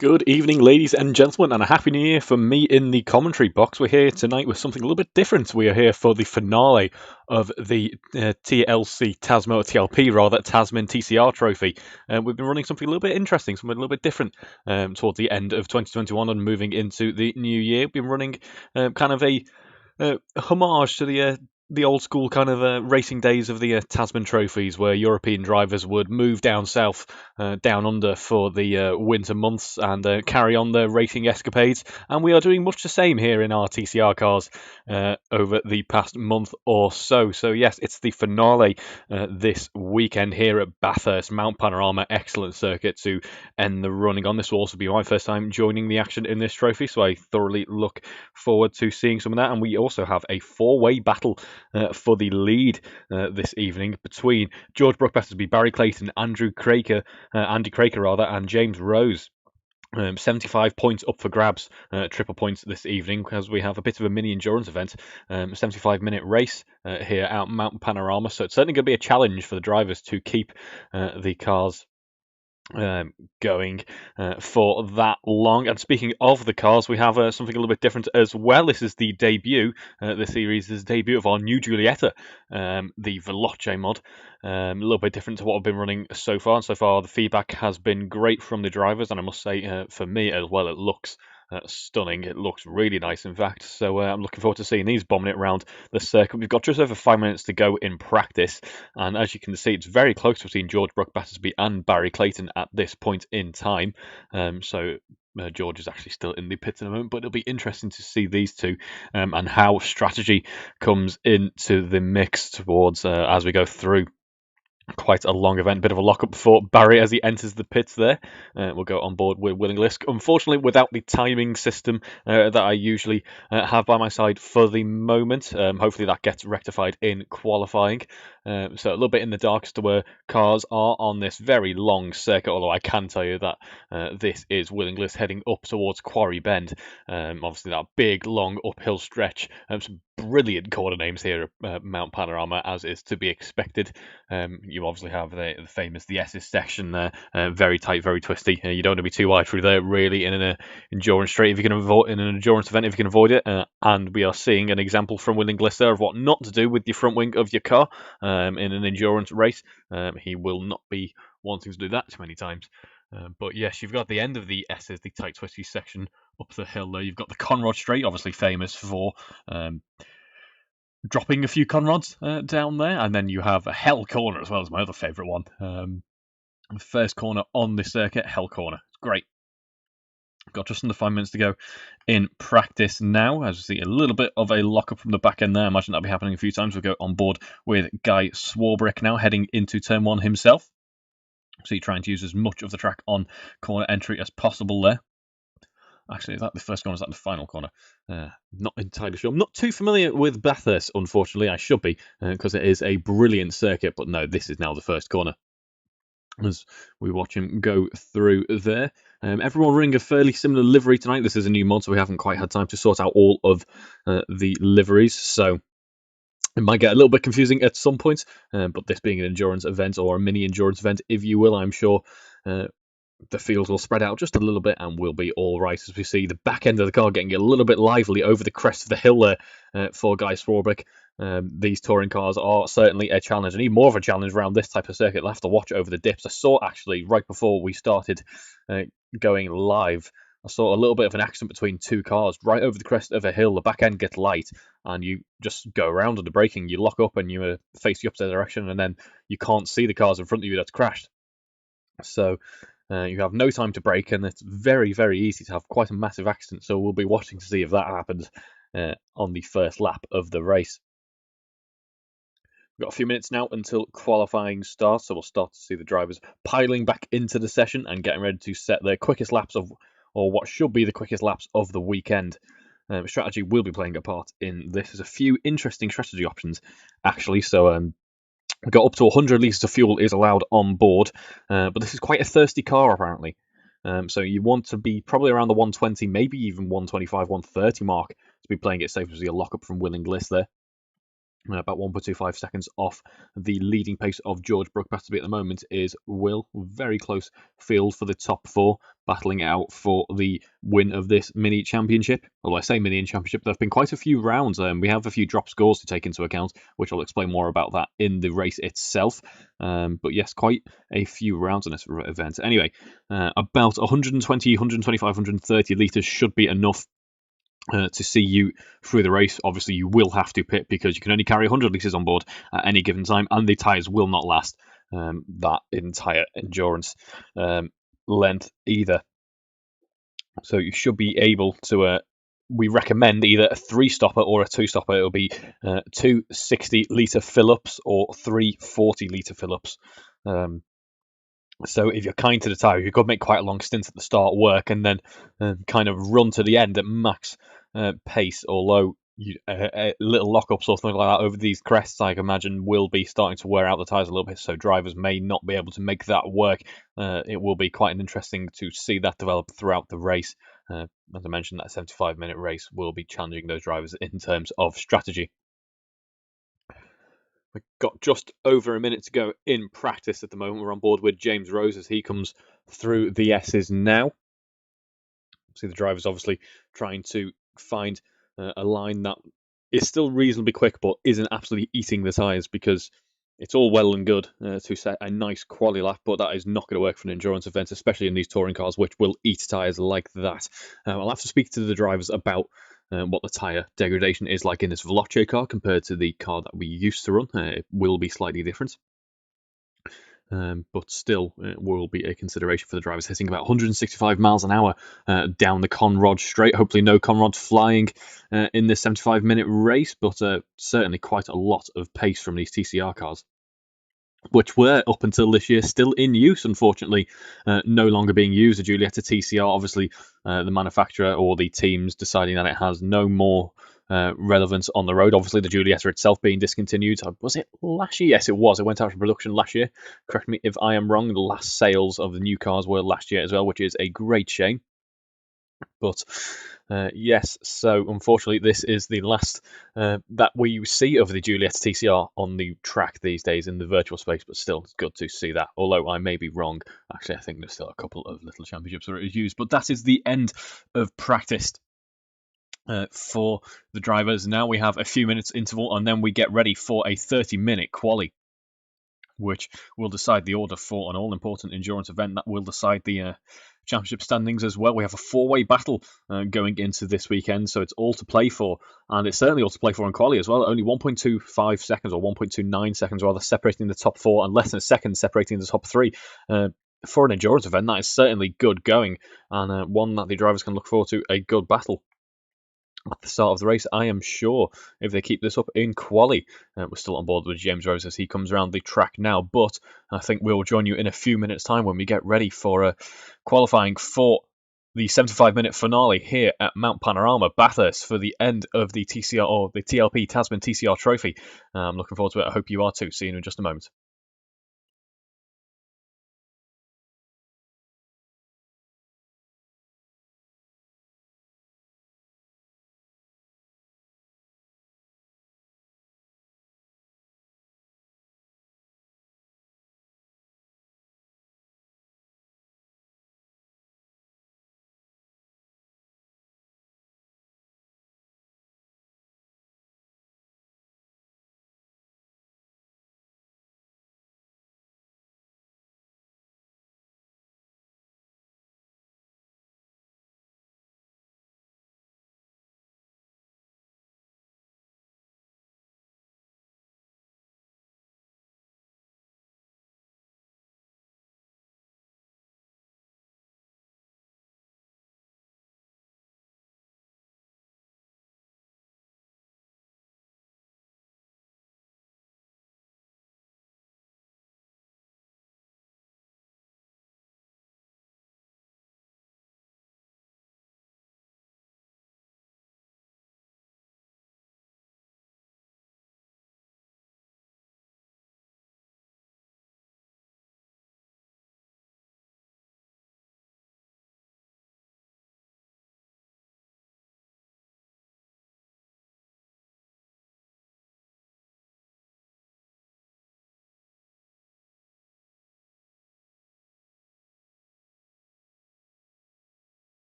Good evening, ladies and gentlemen, and a happy new year from me in the commentary box. We're here tonight with something a little bit different. We are here for the finale of the TLC, Tasman, or TLP rather, Tasman TCR trophy. We've been running something a little bit interesting, something a little bit different towards the end of 2021 and moving into the new year. We've been running kind of a homage to the old school kind of racing days of the Tasman trophies, where European drivers would move down south, down under for the winter months and carry on their racing escapades. And we are doing much the same here in our TCR cars over the past month or so. So yes, it's the finale this weekend here at Bathurst, Mount Panorama, excellent circuit to end the running on. This will also be my first time joining the action in this trophy, so I thoroughly look forward to seeing some of that. And we also have a four-way battle for the lead this evening between George Battersby, Barry Clayton, Andy Craker rather, and James Rose. 75 points up for grabs, triple points this evening, because we have a bit of a mini endurance event, 75-minute race here out Mount Panorama. So it's certainly going to be a challenge for the drivers to keep the cars going for that long. And speaking of the cars, we have something a little bit different as well. This is the debut, the series is the debut of our new Giulietta, the Veloce mod. A little bit different to what I've been running so far. And so far, the feedback has been great from the drivers, and I must say, for me as well, it looks stunning. It looks really nice, in fact. So I'm looking forward to seeing these bombing it around the circuit. We've got just over 5 minutes to go in practice, and as you can see, it's very close between George Battersby and Barry Clayton at this point in time. George is actually still in the pits at the moment, but it'll be interesting to see these two and how strategy comes into the mix towards as we go through. Quite a long event, bit of a lock-up for Barry as he enters the pits there. We'll go on board with Willing Lisk. Unfortunately, without the timing system that I usually have by my side for the moment. Hopefully that gets rectified in qualifying. So a little bit in the dark as to where cars are on this very long circuit, although I can tell you that this is Willing Lisk heading up towards Quarry Bend. Obviously that big, long uphill stretch. Some brilliant corner names here at Mount Panorama, as is to be expected. You obviously have the famous the S's section there, very tight, very twisty. You don't want to be too wide through there, really, in an endurance straight if you can avoid in an endurance event if you can avoid it. And we are seeing an example from Willing Lisk there of what not to do with the front wing of your car in an endurance race. He will not be wanting to do that too many times. But yes, you've got the end of the S's, the tight twisty section up the hill there. You've got the Conrod Straight, obviously famous for dropping a few Conrods down there, and then you have a Hell Corner as well as my other favourite one. The first corner on the circuit, Hell Corner. It's great. Got just under 5 minutes to go in practice now. As you see, a little bit of a lock-up from the back end there. I imagine that'll be happening a few times. We'll go on board with Guy Swarbrick now, heading into turn one himself. So you're trying to use as much of the track on corner entry as possible there. Actually, is that the first corner? Is that the final corner? Not entirely sure. I'm not too familiar with Bathurst, unfortunately. I should be, because it is a brilliant circuit. But no, this is now the first corner. As we watch him go through there. Everyone running a fairly similar livery tonight. This is a new mod, so we haven't quite had time to sort out all of the liveries. So it might get a little bit confusing at some points, but this being an endurance event, or a mini endurance event, if you will, I'm sure the field will spread out just a little bit and we'll be all right, as we see the back end of the car getting a little bit lively over the crest of the hill there for Guy Swarbrick. These touring cars are certainly a challenge, and even more of a challenge around this type of circuit. I'll have to watch over the dips. I saw actually right before we started going live, I saw a little bit of an accident between two cars right over the crest of a hill. The back end gets light and you just go around under braking. You lock up and you face the opposite direction, and then you can't see the cars in front of you that's crashed. So you have no time to brake, and it's very, very easy to have quite a massive accident. So we'll be watching to see if that happens on the first lap of the race. We've got a few minutes now until qualifying starts, so we'll start to see the drivers piling back into the session and getting ready to set their quickest laps of, or what should be the quickest laps of the weekend. Strategy will be playing a part in this. There's a few interesting strategy options, actually. So we got up to 100 litres of fuel is allowed on board, but this is quite a thirsty car, apparently. So you want to be probably around the 120, maybe even 125, 130 mark to be playing it safe, as a lock-up from Willing Lisk there. about 1.25 seconds off the leading pace of George Brookbasterby at the moment is Will. Very close field for the top four, battling it out for the win of this mini championship. Although I say mini championship, there have been quite a few rounds. We have a few drop scores to take into account, which I'll explain more about that in the race itself. But yes, quite a few rounds in this event. Anyway, about 120, 125, 130 litres should be enough to see you through the race. Obviously, you will have to pit because you can only carry 100 litres on board at any given time, and the tyres will not last that entire endurance length either. So you should be able to. We recommend either a 3-stopper or a 2-stopper. It'll be 2 60-litre fill-ups or 3 40-litre fill-ups. So if you're kind to the tyre, you could make quite a long stint at the start work and then kind of run to the end at max pace. Although a little lock-ups or something like that over these crests, I imagine, will be starting to wear out the tyres a little bit, so drivers may not be able to make that work. It will be quite interesting to see that develop throughout the race. As I mentioned, that 75-minute race will be challenging those drivers in terms of strategy. We've got just over a minute to go in practice at the moment. We're on board with James Rose as he comes through the S's now. See the driver's obviously trying to find a line that is still reasonably quick but isn't absolutely eating the tyres, because it's all well and good to set a nice quali lap, but that is not going to work for an endurance event, especially in these touring cars, which will eat tyres like that. I'll have to speak to the drivers about what the tyre degradation is like in this Veloce car compared to the car that we used to run. It will be slightly different. But still, it will be a consideration for the drivers hitting about 165 miles an hour down the Conrod straight. Hopefully no Conrod flying in this 75-minute race, but certainly quite a lot of pace from these TCR cars, which were, up until this year, still in use, unfortunately, no longer being used. The Giulietta TCR, obviously, the manufacturer or the teams deciding that it has no more relevance on the road. Obviously, the Giulietta itself being discontinued. Was it last year? Yes, it was. It went out of production last year. Correct me if I am wrong. The last sales of the new cars were last year as well, which is a great shame. But yes, so unfortunately, this is the last that we see of the Giulietta TCR on the track these days in the virtual space. But still, it's good to see that. Although I may be wrong. Actually, I think there's still a couple of little championships where it is used. But that is the end of practice for the drivers. Now we have a few minutes interval, and then we get ready for a 30-minute quali, which will decide the order for an all-important endurance event that will decide the championship standings as well. We have a 4-way battle going into this weekend, so it's all to play for, and it's certainly all to play for in quali as well. Only 1.25 seconds, or 1.29 seconds rather, separating the top four, and less than a second separating the top three. For an endurance event, that is certainly good going, and one that the drivers can look forward to a good battle at the start of the race, I am sure, if they keep this up in quali. We're still on board with James Rose as he comes around the track now, but I think we'll join you in a few minutes' time when we get ready for qualifying for the 75-minute finale here at Mount Panorama, Bathurst, for the end of the TCR, or the TLP Tasman TCR Trophy. I'm looking forward to it. I hope you are too. See you in just a moment.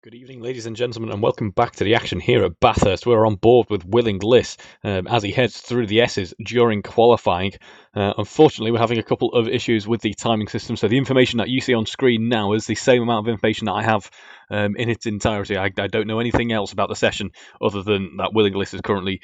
Good evening, ladies and gentlemen, and welcome back to the action here at Bathurst. We're on board with Willing Liss as he heads through the S's during qualifying. Unfortunately, we're having a couple of issues with the timing system, so the information that you see on screen now is the same amount of information that I have in its entirety. I don't know anything else about the session other than that Willing Liss is currently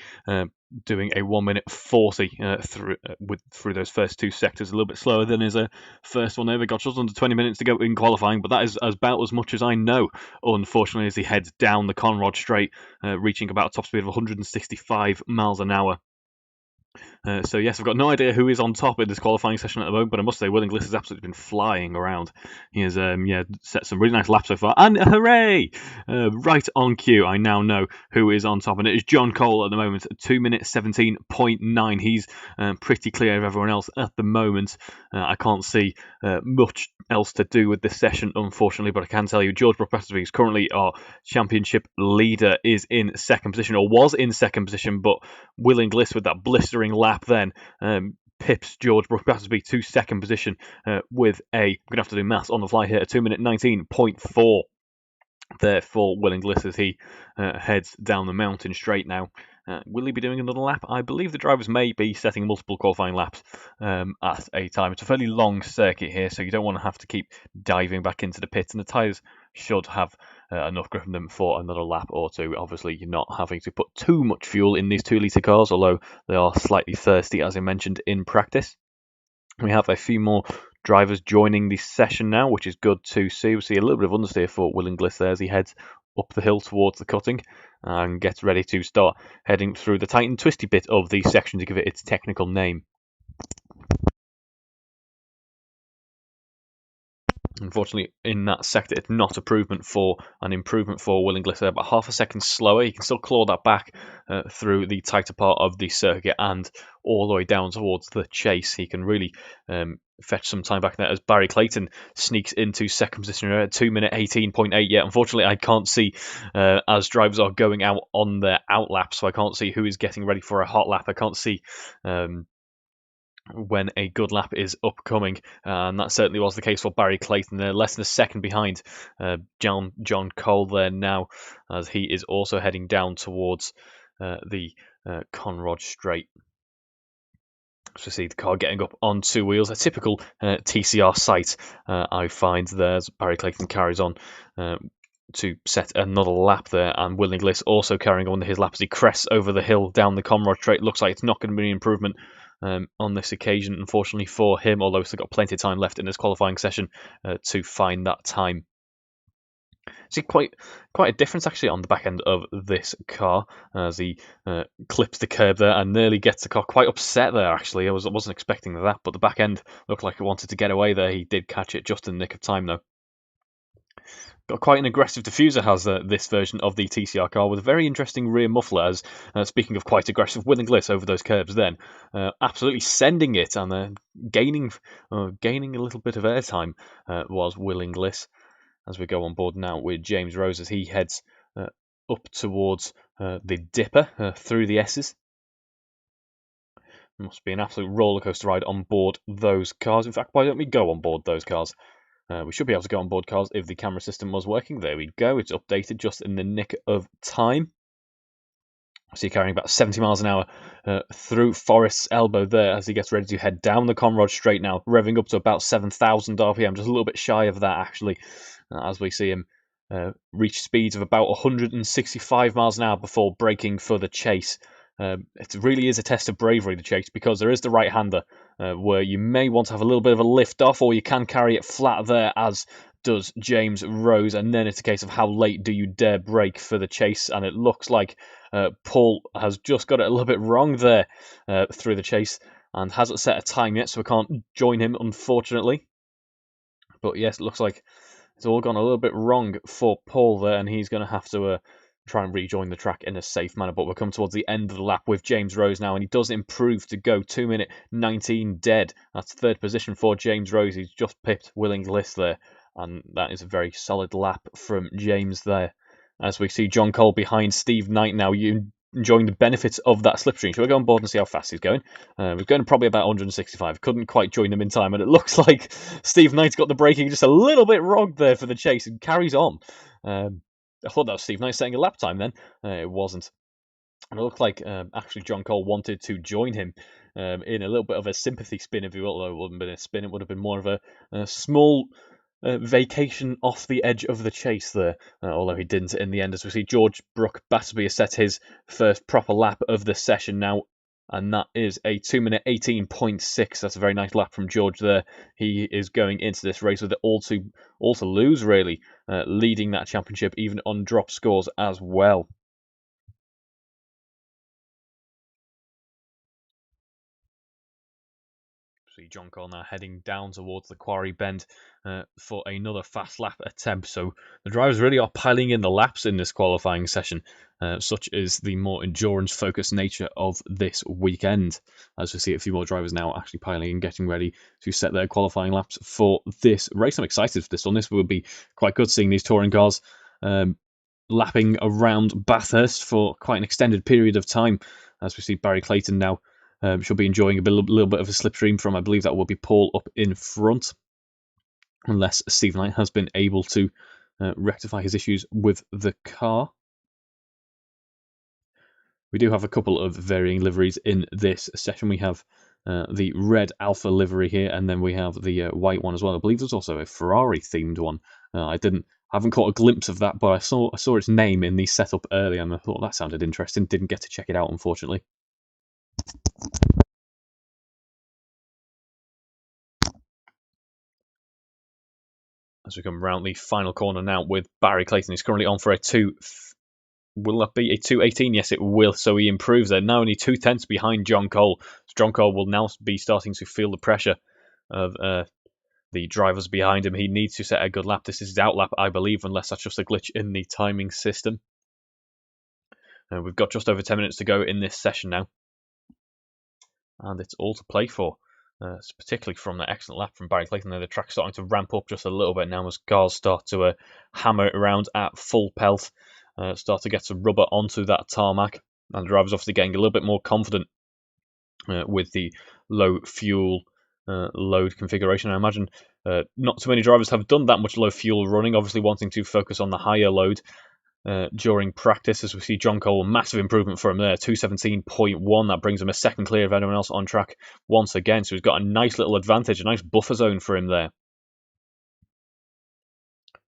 doing a 1 minute 40 through those first two sectors, a little bit slower than his first one there. We've got just under 20 minutes to go in qualifying, but that is about as much as I know, unfortunately, as he heads down the Conrod Straight, reaching about a top speed of 165 miles an hour. So yes, I've got no idea who is on top in this qualifying session at the moment, but I must say Willing Liss has absolutely been flying around. He has set some really nice laps so far, and hooray! Right on cue, I now know who is on top, and it is John Cole at the moment, 2 minutes 17.9. He's pretty clear of everyone else at the moment. I can't see much else to do with this session, unfortunately, but I can tell you George Battersby is currently our championship leader, is in second position, or was in second position, but Willing Liss with that blistering lap then pips George Battersby to second position with I'm going to have to do maths on the fly here, a 2 minute 19.4 there for Willing Liss as he heads down the mountain straight now. Will he be doing another lap? I believe the drivers may be setting multiple qualifying laps at a time. It's a fairly long circuit here, so you don't want to have to keep diving back into the pits, and the tyres should have enough grip in them for another lap or two. Obviously, you're not having to put too much fuel in these 2-litre cars, although they are slightly thirsty, as I mentioned in practice. We have a few more drivers joining the session now, which is good to see. We see a little bit of understeer for Willing Liss there as he heads up the hill towards the cutting and gets ready to start heading through the tight and twisty bit of the section to give it its technical name. Unfortunately, in that sector, it's not an improvement for Willing Liss there, but half a second slower. He can still claw that back through the tighter part of the circuit and all the way down towards the chase. He can really fetch some time back there as Barry Clayton sneaks into second position at 2 minute 18.8. Yeah, unfortunately, I can't see as drivers are going out on their out lap, so I can't see who is getting ready for a hot lap. I can't see when a good lap is upcoming, and that certainly was the case for Barry Clayton there, less than a second behind John Cole there now, as he is also heading down towards the Conrod Straight. So we see the car getting up on two wheels, a typical TCR sight I find there as Barry Clayton carries on to set another lap there, and Willing Liss also carrying on his lap as he crests over the hill down the Conrod Straight. Looks like it's not going to be an improvement on this occasion, unfortunately for him, although he's still got plenty of time left in this qualifying session to find that time. See quite a difference actually on the back end of this car as he clips the curb there and nearly gets the car quite upset there. Actually, I wasn't expecting that, but the back end looked like it wanted to get away there. He did catch it just in the nick of time though. Got quite an aggressive diffuser, has this version of the TCR car, with a very interesting rear muffler, as speaking of quite aggressive, Willing Liss over those curbs then, absolutely sending it and gaining a little bit of airtime was Willing Liss. As we go on board now with James Rose as he heads up towards the Dipper through the S's. Must be an absolute rollercoaster ride on board those cars. In fact, why don't we go on board those cars? We should be able to go on board cars if the camera system was working. There we go. It's updated just in the nick of time. So carrying about 70 miles an hour through Forest's Elbow there as he gets ready to head down the Conrod Straight now, revving up to about 7,000 RPM, just a little bit shy of that actually, as we see him reach speeds of about 165 miles an hour before braking for the chase. It really is a test of bravery, the chase, because there is the right-hander where you may want to have a little bit of a lift off, or you can carry it flat there, as does James Rose, and then it's a case of how late do you dare brake for the chase, and it looks like Paul has just got it a little bit wrong there through the chase, and hasn't set a time yet, so we can't join him, unfortunately. But yes, it looks like it's all gone a little bit wrong for Paul there, and he's going to have to try and rejoin the track in a safe manner. But we'll come towards the end of the lap with James Rose now, and he does improve to go 2 minute 19 dead. That's third position for James Rose. He's just pipped Willing Liss there, and that is a very solid lap from James there. As we see John Cole behind Steve Knight now, enjoying the benefits of that slipstream. Shall we go on board and see how fast he's going? We're going probably about 165. Couldn't quite join them in time, and it looks like Steve Knight's got the braking just a little bit wrong there for the chase and carries on. I thought that was Steve Knight setting a lap time then. It wasn't. And it looked like actually John Cole wanted to join him in a little bit of a sympathy spin, if you will. Although it wouldn't have been a spin, it would have been more of a small vacation off the edge of the chase there. Although he didn't in the end, as we see George Brooke Battersby has set his first proper lap of the session now. And that is a 2-minute 18.6. That's a very nice lap from George there. He is going into this race with it all to lose, really, leading that championship even on drop scores as well. See John Cole now heading down towards the quarry bend for another fast lap attempt. So the drivers really are piling in the laps in this qualifying session, such is the more endurance-focused nature of this weekend. As we see a few more drivers now actually piling in, getting ready to set their qualifying laps for this race. I'm excited for this one. This will be quite good, seeing these touring cars lapping around Bathurst for quite an extended period of time. As we see Barry Clayton now she'll be enjoying a little bit of a slipstream from, I believe that will be Paul up in front, unless Steve Knight has been able to rectify his issues with the car. We do have a couple of varying liveries in this session. We have the red Alfa livery here, and then we have the white one as well. I believe there's also a Ferrari themed one. I haven't caught a glimpse of that, but I saw its name in the setup earlier, and I thought that sounded interesting. Didn't get to check it out, unfortunately. As we come round the final corner now with Barry Clayton. He's currently on for a 2. Will that be a 2:18? Yes, it will. So he improves there. Now only 2/10 behind John Cole. So John Cole will now be starting to feel the pressure of the drivers behind him. He needs to set a good lap. This is his out lap, I believe, unless that's just a glitch in the timing system. We've got just over 10 minutes to go in this session now. And it's all to play for. Particularly from that excellent lap from Barry Clayton. The track's starting to ramp up just a little bit now as cars start to hammer it around at full pelt, start to get some rubber onto that tarmac, and the drivers obviously getting a little bit more confident with the low fuel load configuration. I imagine not too many drivers have done that much low fuel running, obviously wanting to focus on the higher load during practice. As we see John Cole, massive improvement for him there, 2:17.1. That brings him a second clear of anyone else on track once again. So he's got a nice little advantage, a nice buffer zone for him there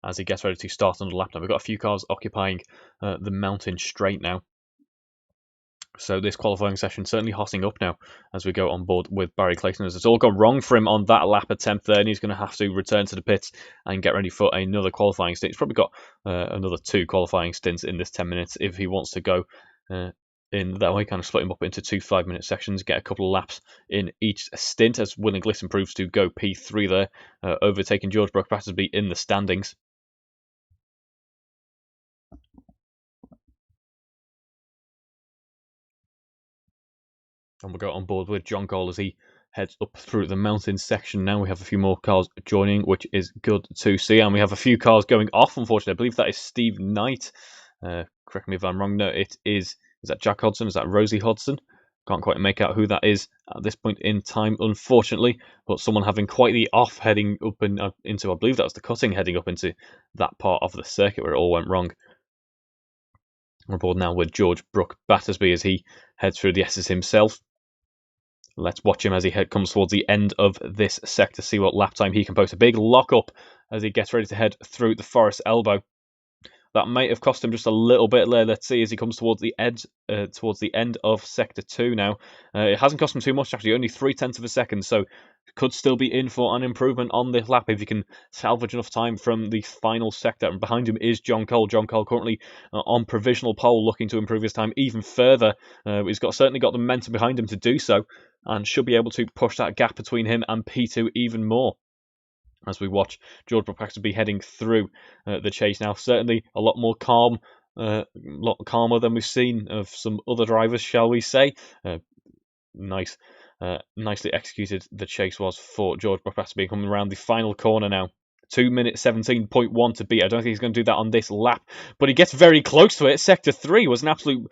as he gets ready to start on the lap. Now we've got a few cars occupying the mountain straight now. So this qualifying session certainly hotting up now as we go on board with Barry Clayton, as it's all gone wrong for him on that lap attempt there, and he's going to have to return to the pits and get ready for another qualifying stint. He's probably got another 2 qualifying stints in this 10 minutes if he wants to go in that way, kind of split him up into 2 5-minute sections, get a couple of laps in each stint, as Willing Glisten proves to go P3 there, overtaking George Brooke Battersby in the standings. And we'll go on board with John Cole as he heads up through the mountain section. Now we have a few more cars joining, which is good to see. And we have a few cars going off, unfortunately. I believe that is Steve Knight. Correct me if I'm wrong. No, it is. Is that Jack Hodson? Is that Rosie Hodson? Can't quite make out who that is at this point in time, unfortunately. But someone having quite the off heading up into, I believe that was the cutting, heading up into that part of the circuit where it all went wrong. We're aboard now with George Brooke Battersby as he heads through the S's himself. Let's watch him as he comes towards the end of this sector, see what lap time he can post. A big lock up as he gets ready to head through the Forest Elbow. That might have cost him just a little bit there. Let's see as he comes towards the end of Sector 2 now. It hasn't cost him too much, actually, only 0.3 of a second, so could still be in for an improvement on this lap if he can salvage enough time from the final sector. And behind him is John Cole. John Cole currently on provisional pole, looking to improve his time even further. He's certainly got the momentum behind him to do so, and should be able to push that gap between him and P2 even more. As we watch George Brooke Battersby heading through the chase now, certainly a lot more calm, a lot calmer than we've seen of some other drivers, shall we say. Nicely executed the chase was for George Brooke Battersby, coming around the final corner now 2 minute 17.1 to beat. I don't think he's going to do that on this lap, but he gets very close to it. Sector 3 was an absolute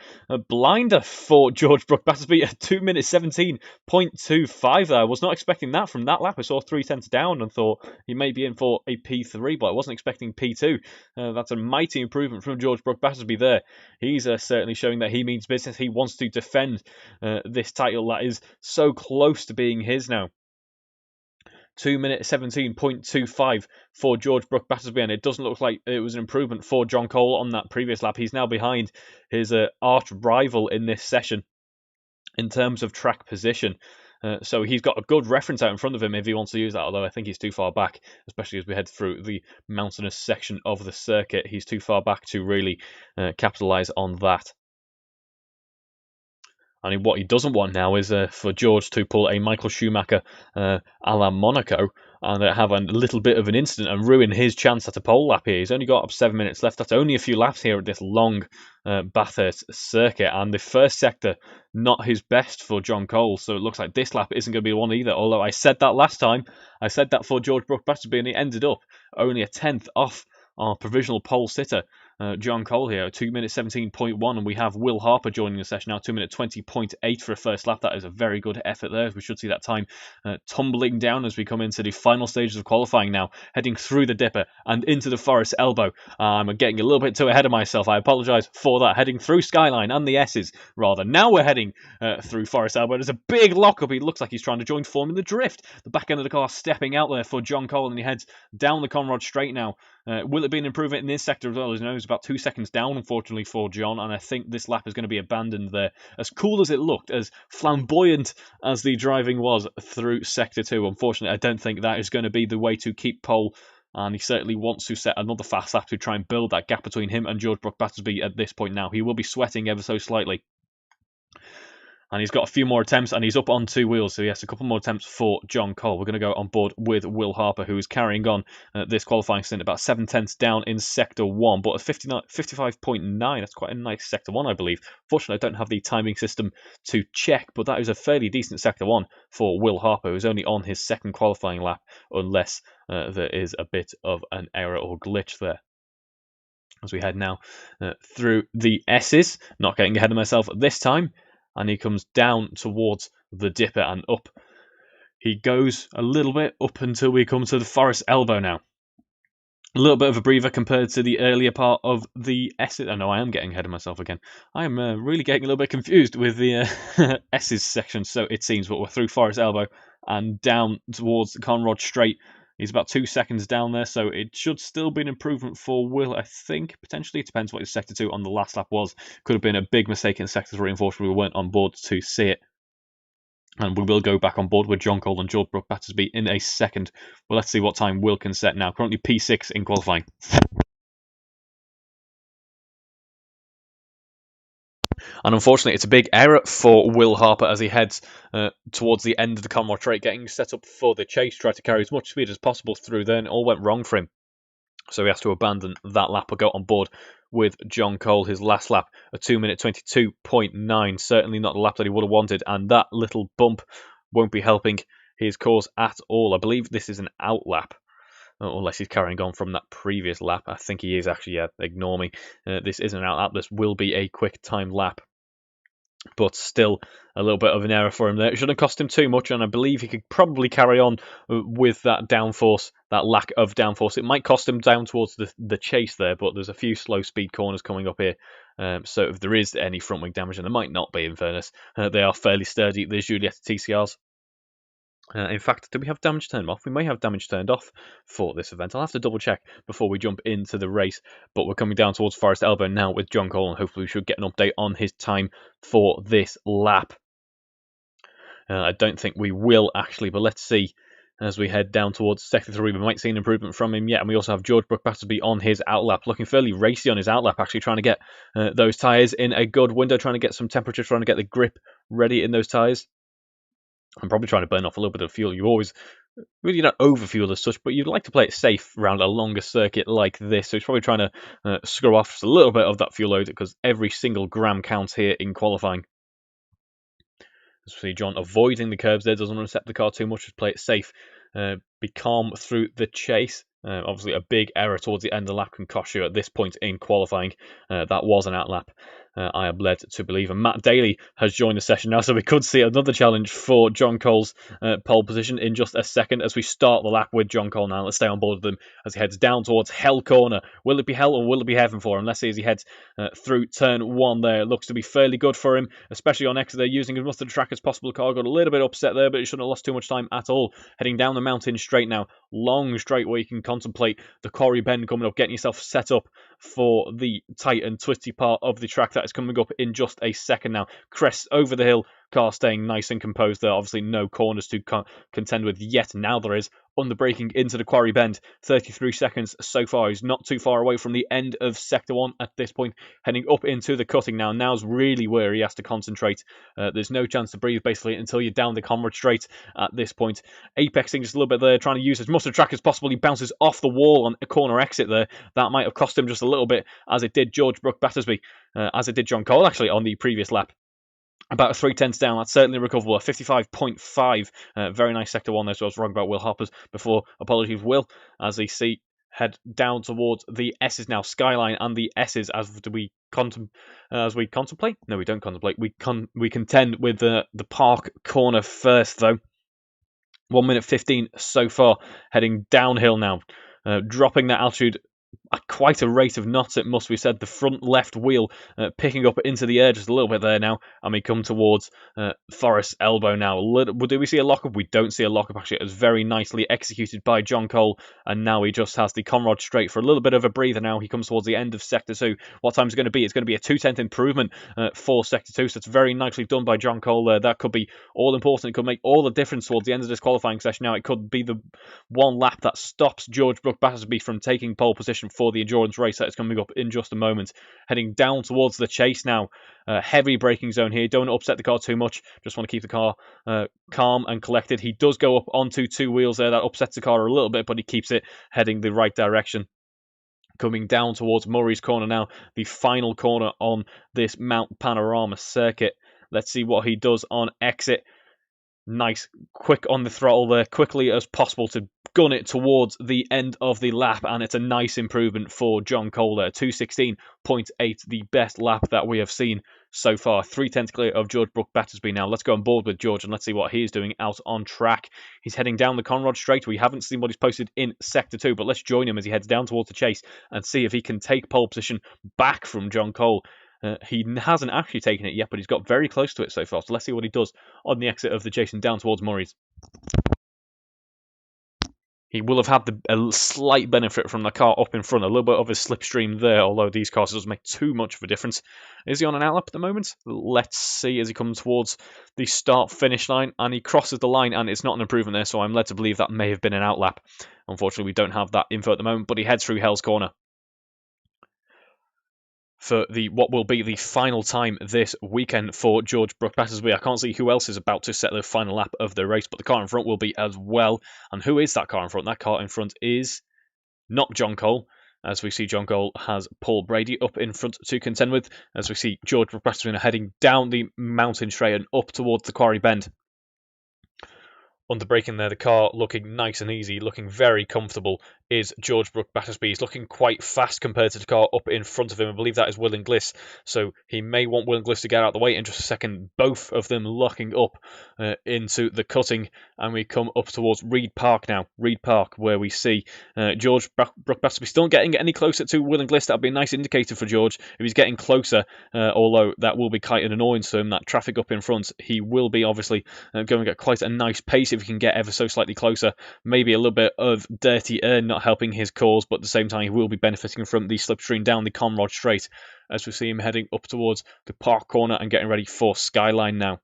blinder for George Brook Battersby at 2 minute 17.25 there. I was not expecting that from that lap. I saw 3 tenths down and thought he may be in for a P3, but I wasn't expecting P2. That's a mighty improvement from George Brook Battersby there. He's certainly showing that he means business. He wants to defend this title that is so close to being his now. 2 minute 17.25 for George Brook Battersby, and it doesn't look like it was an improvement for John Cole on that previous lap. He's now behind his arch rival in this session in terms of track position. So he's got a good reference out in front of him if he wants to use that, although I think he's too far back, especially as we head through the mountainous section of the circuit. He's too far back to really capitalise on that. And what he doesn't want now is for George to pull a Michael Schumacher a la Monaco and have a little bit of an incident and ruin his chance at a pole lap here. He's only got up 7 minutes left. That's only a few laps here at this long Bathurst circuit. And the first sector, not his best for John Cole. So it looks like this lap isn't going to be one either. Although I said that last time. I said that for George Brook Battersby, and he ended up only a 10th off our provisional pole sitter, John Cole here, 2 minute 17.1, and we have Will Harper joining the session now, 2 minute 20.8 for a first lap. That is a very good effort there. We should see that time tumbling down as we come into the final stages of qualifying now, heading through the dipper and into the Forest Elbow. I'm getting a little bit too ahead of myself. I apologise for that. Heading through Skyline and the S's, rather. Now we're heading through Forest Elbow. There's a big lockup. He looks like he's trying to join Formula Drift. The back end of the car stepping out there for John Cole, and he heads down the Conrod Straight now. Will it be an improvement in this sector as well? As you know, it's about 2 seconds down, unfortunately, for John, and I think this lap is going to be abandoned there. As cool as it looked, as flamboyant as the driving was through Sector 2, unfortunately, I don't think that is going to be the way to keep pole, and he certainly wants to set another fast lap to try and build that gap between him and George Brook Battersby at this point now. He will be sweating ever so slightly. And he's got a few more attempts, and he's up on 2 wheels, so he has a couple more attempts for John Cole. We're going to go on board with Will Harper, who is carrying on this qualifying stint about 7 tenths down in Sector 1, but at 55.9, that's quite a nice Sector 1, I believe. Fortunately, I don't have the timing system to check, but that is a fairly decent Sector 1 for Will Harper, who's only on his second qualifying lap, unless there is a bit of an error or glitch there. As we head now through the S's, not getting ahead of myself this time. And he comes down towards the dipper and up. He goes a little bit up until we come to the Forest Elbow now. A little bit of a breather compared to the earlier part of the S's. I know I am getting ahead of myself again. I am really getting a little bit confused with the S's section, so it seems. But we're through Forest Elbow and down towards the Conrod Straight. He's about 2 seconds down there, so it should still be an improvement for Will, I think. Potentially, it depends what his Sector 2 on the last lap was. Could have been a big mistake in Sector 3. Unfortunately, we weren't on board to see it. And we will go back on board with John Cole and George Brook Battersby in a second. Well, let's see what time Will can set now. Currently P6 in qualifying. And unfortunately, it's a big error for Will Harper as he heads towards the end of the Conrod Straight, getting set up for the chase, tried to carry as much speed as possible through there, and it all went wrong for him. So he has to abandon that lap or go on board with John Cole, his last lap, a 2 minute 22.9. Certainly not the lap that he would have wanted, and that little bump won't be helping his cause at all. I believe this is an out lap. Unless he's carrying on from that previous lap. I think he is actually, yeah, ignore me. This isn't an out lap. This will be a quick time lap. But still a little bit of an error for him there. It shouldn't cost him too much, and I believe he could probably carry on with that downforce, that lack of downforce. It might cost him down towards the chase there, but there's a few slow speed corners coming up here. So if there is any front wing damage, and there might not be in fairness, they are fairly sturdy, the Giulietta TCRs. In fact, do we have damage turned off? We may have damage turned off for this event. I'll have to double check before we jump into the race. But we're coming down towards Forest Elbow now with John Cole, and hopefully we should get an update on his time for this lap. I don't think we will actually, but let's see. As we head down towards Sector 3, we might see an improvement from him yet. And we also have George Brook Battersby on his outlap, looking fairly racy on his outlap, actually trying to get those tyres in a good window, trying to get some temperature, trying to get the grip ready in those tyres. I'm probably trying to burn off a little bit of fuel. You always really don't overfuel as such, but you'd like to play it safe around a longer circuit like this. So he's probably trying to screw off just a little bit of that fuel load, because every single gram counts here in qualifying. As we see John avoiding the curbs there, doesn't want to set the car too much, just play it safe. Be calm through the chase. Obviously, a big error towards the end of the lap can cost you at this point in qualifying. That was an outlap, I am led to believe. And Matt Daly has joined the session now, so we could see another challenge for John Cole's pole position in just a second as we start the lap with John Cole now. Let's stay on board with him as he heads down towards Hell Corner. Will it be hell or will it be heaven for him? Let's see as he heads through turn 1 there. It looks to be fairly good for him, especially on exit. They're using as much of the track as possible. The car got a little bit upset there, but he shouldn't have lost too much time at all. Heading down the mountain straight now. Long straight where you can contemplate the Quarry Bend coming up, getting yourself set up for the tight and twisty part of the track that is coming up in just a second now. Crest over the hill, car staying nice and composed there. Obviously no corners to contend with yet. Now there is. Under braking into the Quarry Bend, 33 seconds so far. He's not too far away from the end of Sector 1 at this point, heading up into the cutting now. Now's really where he has to concentrate. There's no chance to breathe basically until you're down the Comrade Straight at this point. Apexing just a little bit there, trying to use as much of the track as possible. He bounces off the wall on a corner exit there. That might have cost him just a little bit, as it did George Brook Battersby, as it did John Cole actually on the previous lap. About a 3/10 down, that's certainly recoverable. A 55.5. Very nice Sector 1 there, so I was wrong about Will Hoppers before. Apologies, Will, as they see head down towards the S's now. Skyline and the S's as we contemplate. No, we don't contemplate. We contend with the Park Corner first, though. 1 minute 15 so far, heading downhill now. Dropping that altitude at quite a rate of knots, it must be said. The front left wheel picking up into the air just a little bit there now, and we come towards Forest Elbow now. Do we see a lockup? We don't see a lockup actually. It was very nicely executed by John Cole, and now he just has the Conrad Straight for a little bit of a breather now. He comes towards the end of Sector 2. What time is it going to be? It's going to be a 2/10 improvement for Sector 2, so it's very nicely done by John Cole there. That could be all important. It could make all the difference towards the end of this qualifying session now. It could be the one lap that stops George Brook Battersby from taking pole position for the endurance race that is coming up in just a moment. Heading down towards the chase now. Heavy braking zone here. Don't upset the car too much. Just want to keep the car calm and collected. He does go up onto 2 wheels there. That upsets the car a little bit, but he keeps it heading the right direction. Coming down towards Murray's Corner now. The final corner on this Mount Panorama circuit. Let's see what he does on exit. Nice, quick on the throttle there, quickly as possible to gun it towards the end of the lap, and it's a nice improvement for John Cole there. 2:16.8, the best lap that we have seen so far. 3/10 clear of George Brook Battersby now. Let's go on board with George and let's see what he's doing out on track. He's heading down the Conrad Straight. We haven't seen what he's posted in Sector 2, but let's join him as he heads down towards the chase and see if he can take pole position back from John Cole. He hasn't actually taken it yet, but he's got very close to it so far. So let's see what he does on the exit of the chase and down towards Murray's. He will have had a slight benefit from the car up in front, a little bit of a slipstream there, although these cars doesn't make too much of a difference. Is he on an outlap at the moment? Let's see as he comes towards the start-finish line, and he crosses the line, and it's not an improvement there, so I'm led to believe that may have been an outlap. Unfortunately, we don't have that info at the moment, but he heads through Hell's Corner for what will be the final time this weekend for George Brook Battersby. I can't see who else is about to set the final lap of the race, but the car in front will be as well. And who is that car in front? That car in front is not John Cole, as we see John Cole has Paul Brady up in front to contend with, as we see George Brook Battersby heading down the mountain straight and up towards the Quarry Bend. Under braking there, the car looking nice and easy, looking very comfortable, is George Brook Battersby. He's looking quite fast compared to the car up in front of him. I believe that is Will Inglis, so he may want Will Inglis to get out of the way in just a second. Both of them locking up into the cutting, and we come up towards Reed Park now. Reed Park, where we see George Brook Battersby still getting any closer to Will Inglis. That would be a nice indicator for George if he's getting closer, although that will be quite an annoyance to him, that traffic up in front. He will be obviously going at quite a nice pace if he can get ever so slightly closer. Maybe a little bit of dirty air not helping his cause, but at the same time he will be benefiting from the slipstream down the Conrad Straight as we see him heading up towards the Park Corner and getting ready for Skyline now.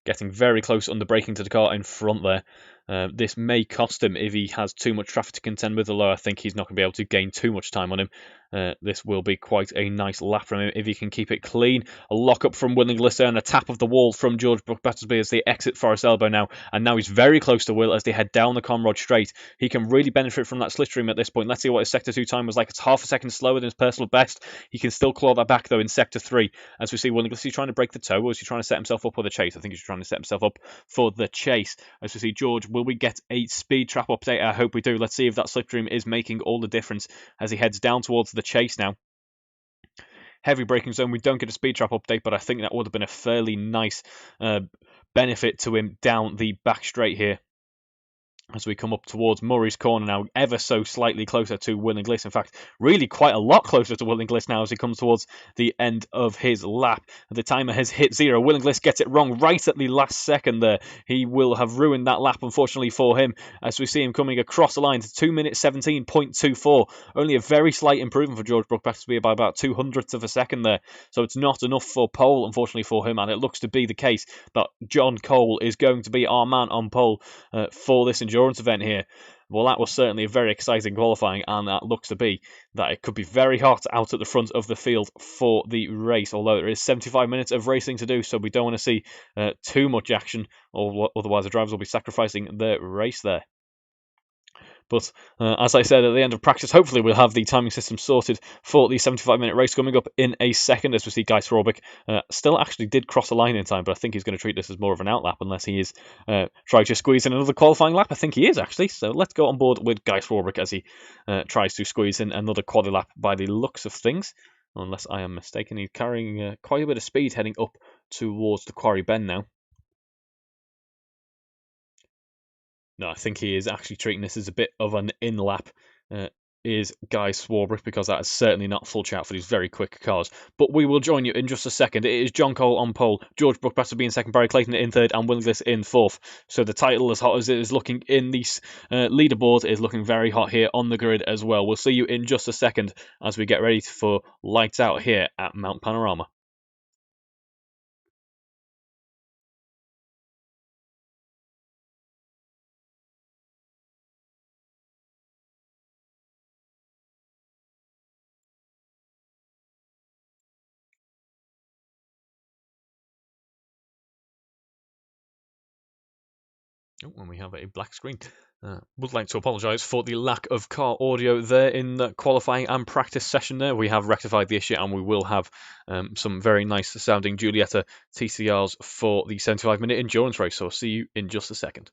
Getting very close under braking to the car in front there. This may cost him if he has too much traffic to contend with, although I think he's not going to be able to gain too much time on him. This will be quite a nice lap from him if he can keep it clean. A lock-up from Will Inglis and a tap of the wall from George Brook Battersby as they exit Forest Elbow now. And now he's very close to Will as they head down the Conrad Straight. He can really benefit from that slipstream at this point. Let's see what his Sector 2 time was like. It's half a second slower than his personal best. He can still claw that back, though, in Sector 3. As we see Will Inglis, is he trying to break the toe, or is he trying to set himself up for the chase? I think he's trying to set himself up for the chase. As we see George Will we get a speed trap update? I hope we do. Let's see if that slipstream is making all the difference as he heads down towards the chase now. Heavy braking zone. We don't get a speed trap update, but I think that would have been a fairly nice benefit to him down the back straight here. As we come up towards Murray's corner now, ever so slightly closer to Will Inglis. In fact, really quite a lot closer to Will Inglis now as he comes towards the end of his lap. The timer has hit 0. Will Inglis gets it wrong right at the last second there. He will have ruined that lap, unfortunately for him, as we see him coming across the line to 2 minutes 17.24. Only a very slight improvement for George Brooke-Battersby by about 200ths of a second there. So it's not enough for pole, unfortunately for him, and it looks to be the case that John Cole is going to be our man on pole for this endurance event here. Well, that was certainly a very exciting qualifying, and that looks to be that it could be very hot out at the front of the field for the race, although there is 75 minutes of racing to do, so we don't want to see too much action, or otherwise the drivers will be sacrificing their race there. But as I said at the end of practice, hopefully we'll have the timing system sorted for the 75-minute race coming up in a second, as we see Guy Swarbrick still actually did cross the line in time, but I think he's going to treat this as more of an outlap unless he is trying to squeeze in another qualifying lap. I think he is, actually. So let's go on board with Guy Swarbrick as he tries to squeeze in another quad lap by the looks of things. Unless I am mistaken, he's carrying quite a bit of speed heading up towards the Quarry Bend now. No, I think he is actually treating this as a bit of an in-lap, is Guy Swarbrick, because that is certainly not full chat for these very quick cars. But we will join you in just a second. It is John Cole on pole, George Brooke-Battersby in second, Barry Clayton in third, and Will Inglis in fourth. So the title, as hot as it is looking in the leaderboard, is looking very hot here on the grid as well. We'll see you in just a second as we get ready for lights out here at Mount Panorama. Oh, and we have a black screen. Would like to apologise for the lack of car audio there in the qualifying and practice session there. We have rectified the issue, and we will have some very nice sounding Giulietta TCRs for the 75-minute endurance race. So I'll see you in just a second.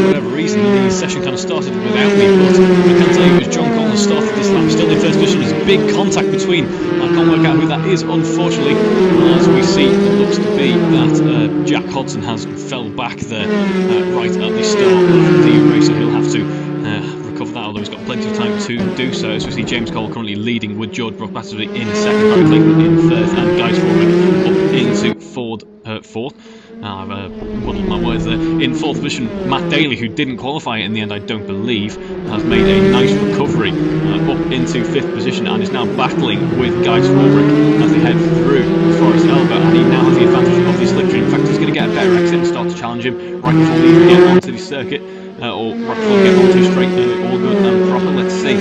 whatever reason, the session kind of started without me, but I can tell you it was John Cole who started this lap, still in first position. There's a big contact between, I can't work out who that is, unfortunately, as we see, it looks to be that Jack Hodson has fell back there right at the start of the race, so he'll have to recover that, although he's got plenty of time to do so. As we see James Cole currently leading with George Battersby in second, Harry Clayton in third, and Guy Swarbrick up into fourth. I've muddled my words there. In fourth position, Matt Daly, who didn't qualify in the end, I don't believe, has made a nice recovery up into fifth position and is now battling with Guy Swarbrick as they head through Forest Elba, and he now has the advantage of the slipstream. In fact, he's going to get a better exit and start to challenge him right before we even get onto the circuit, or right before we get onto straight, all good and proper. Let's see.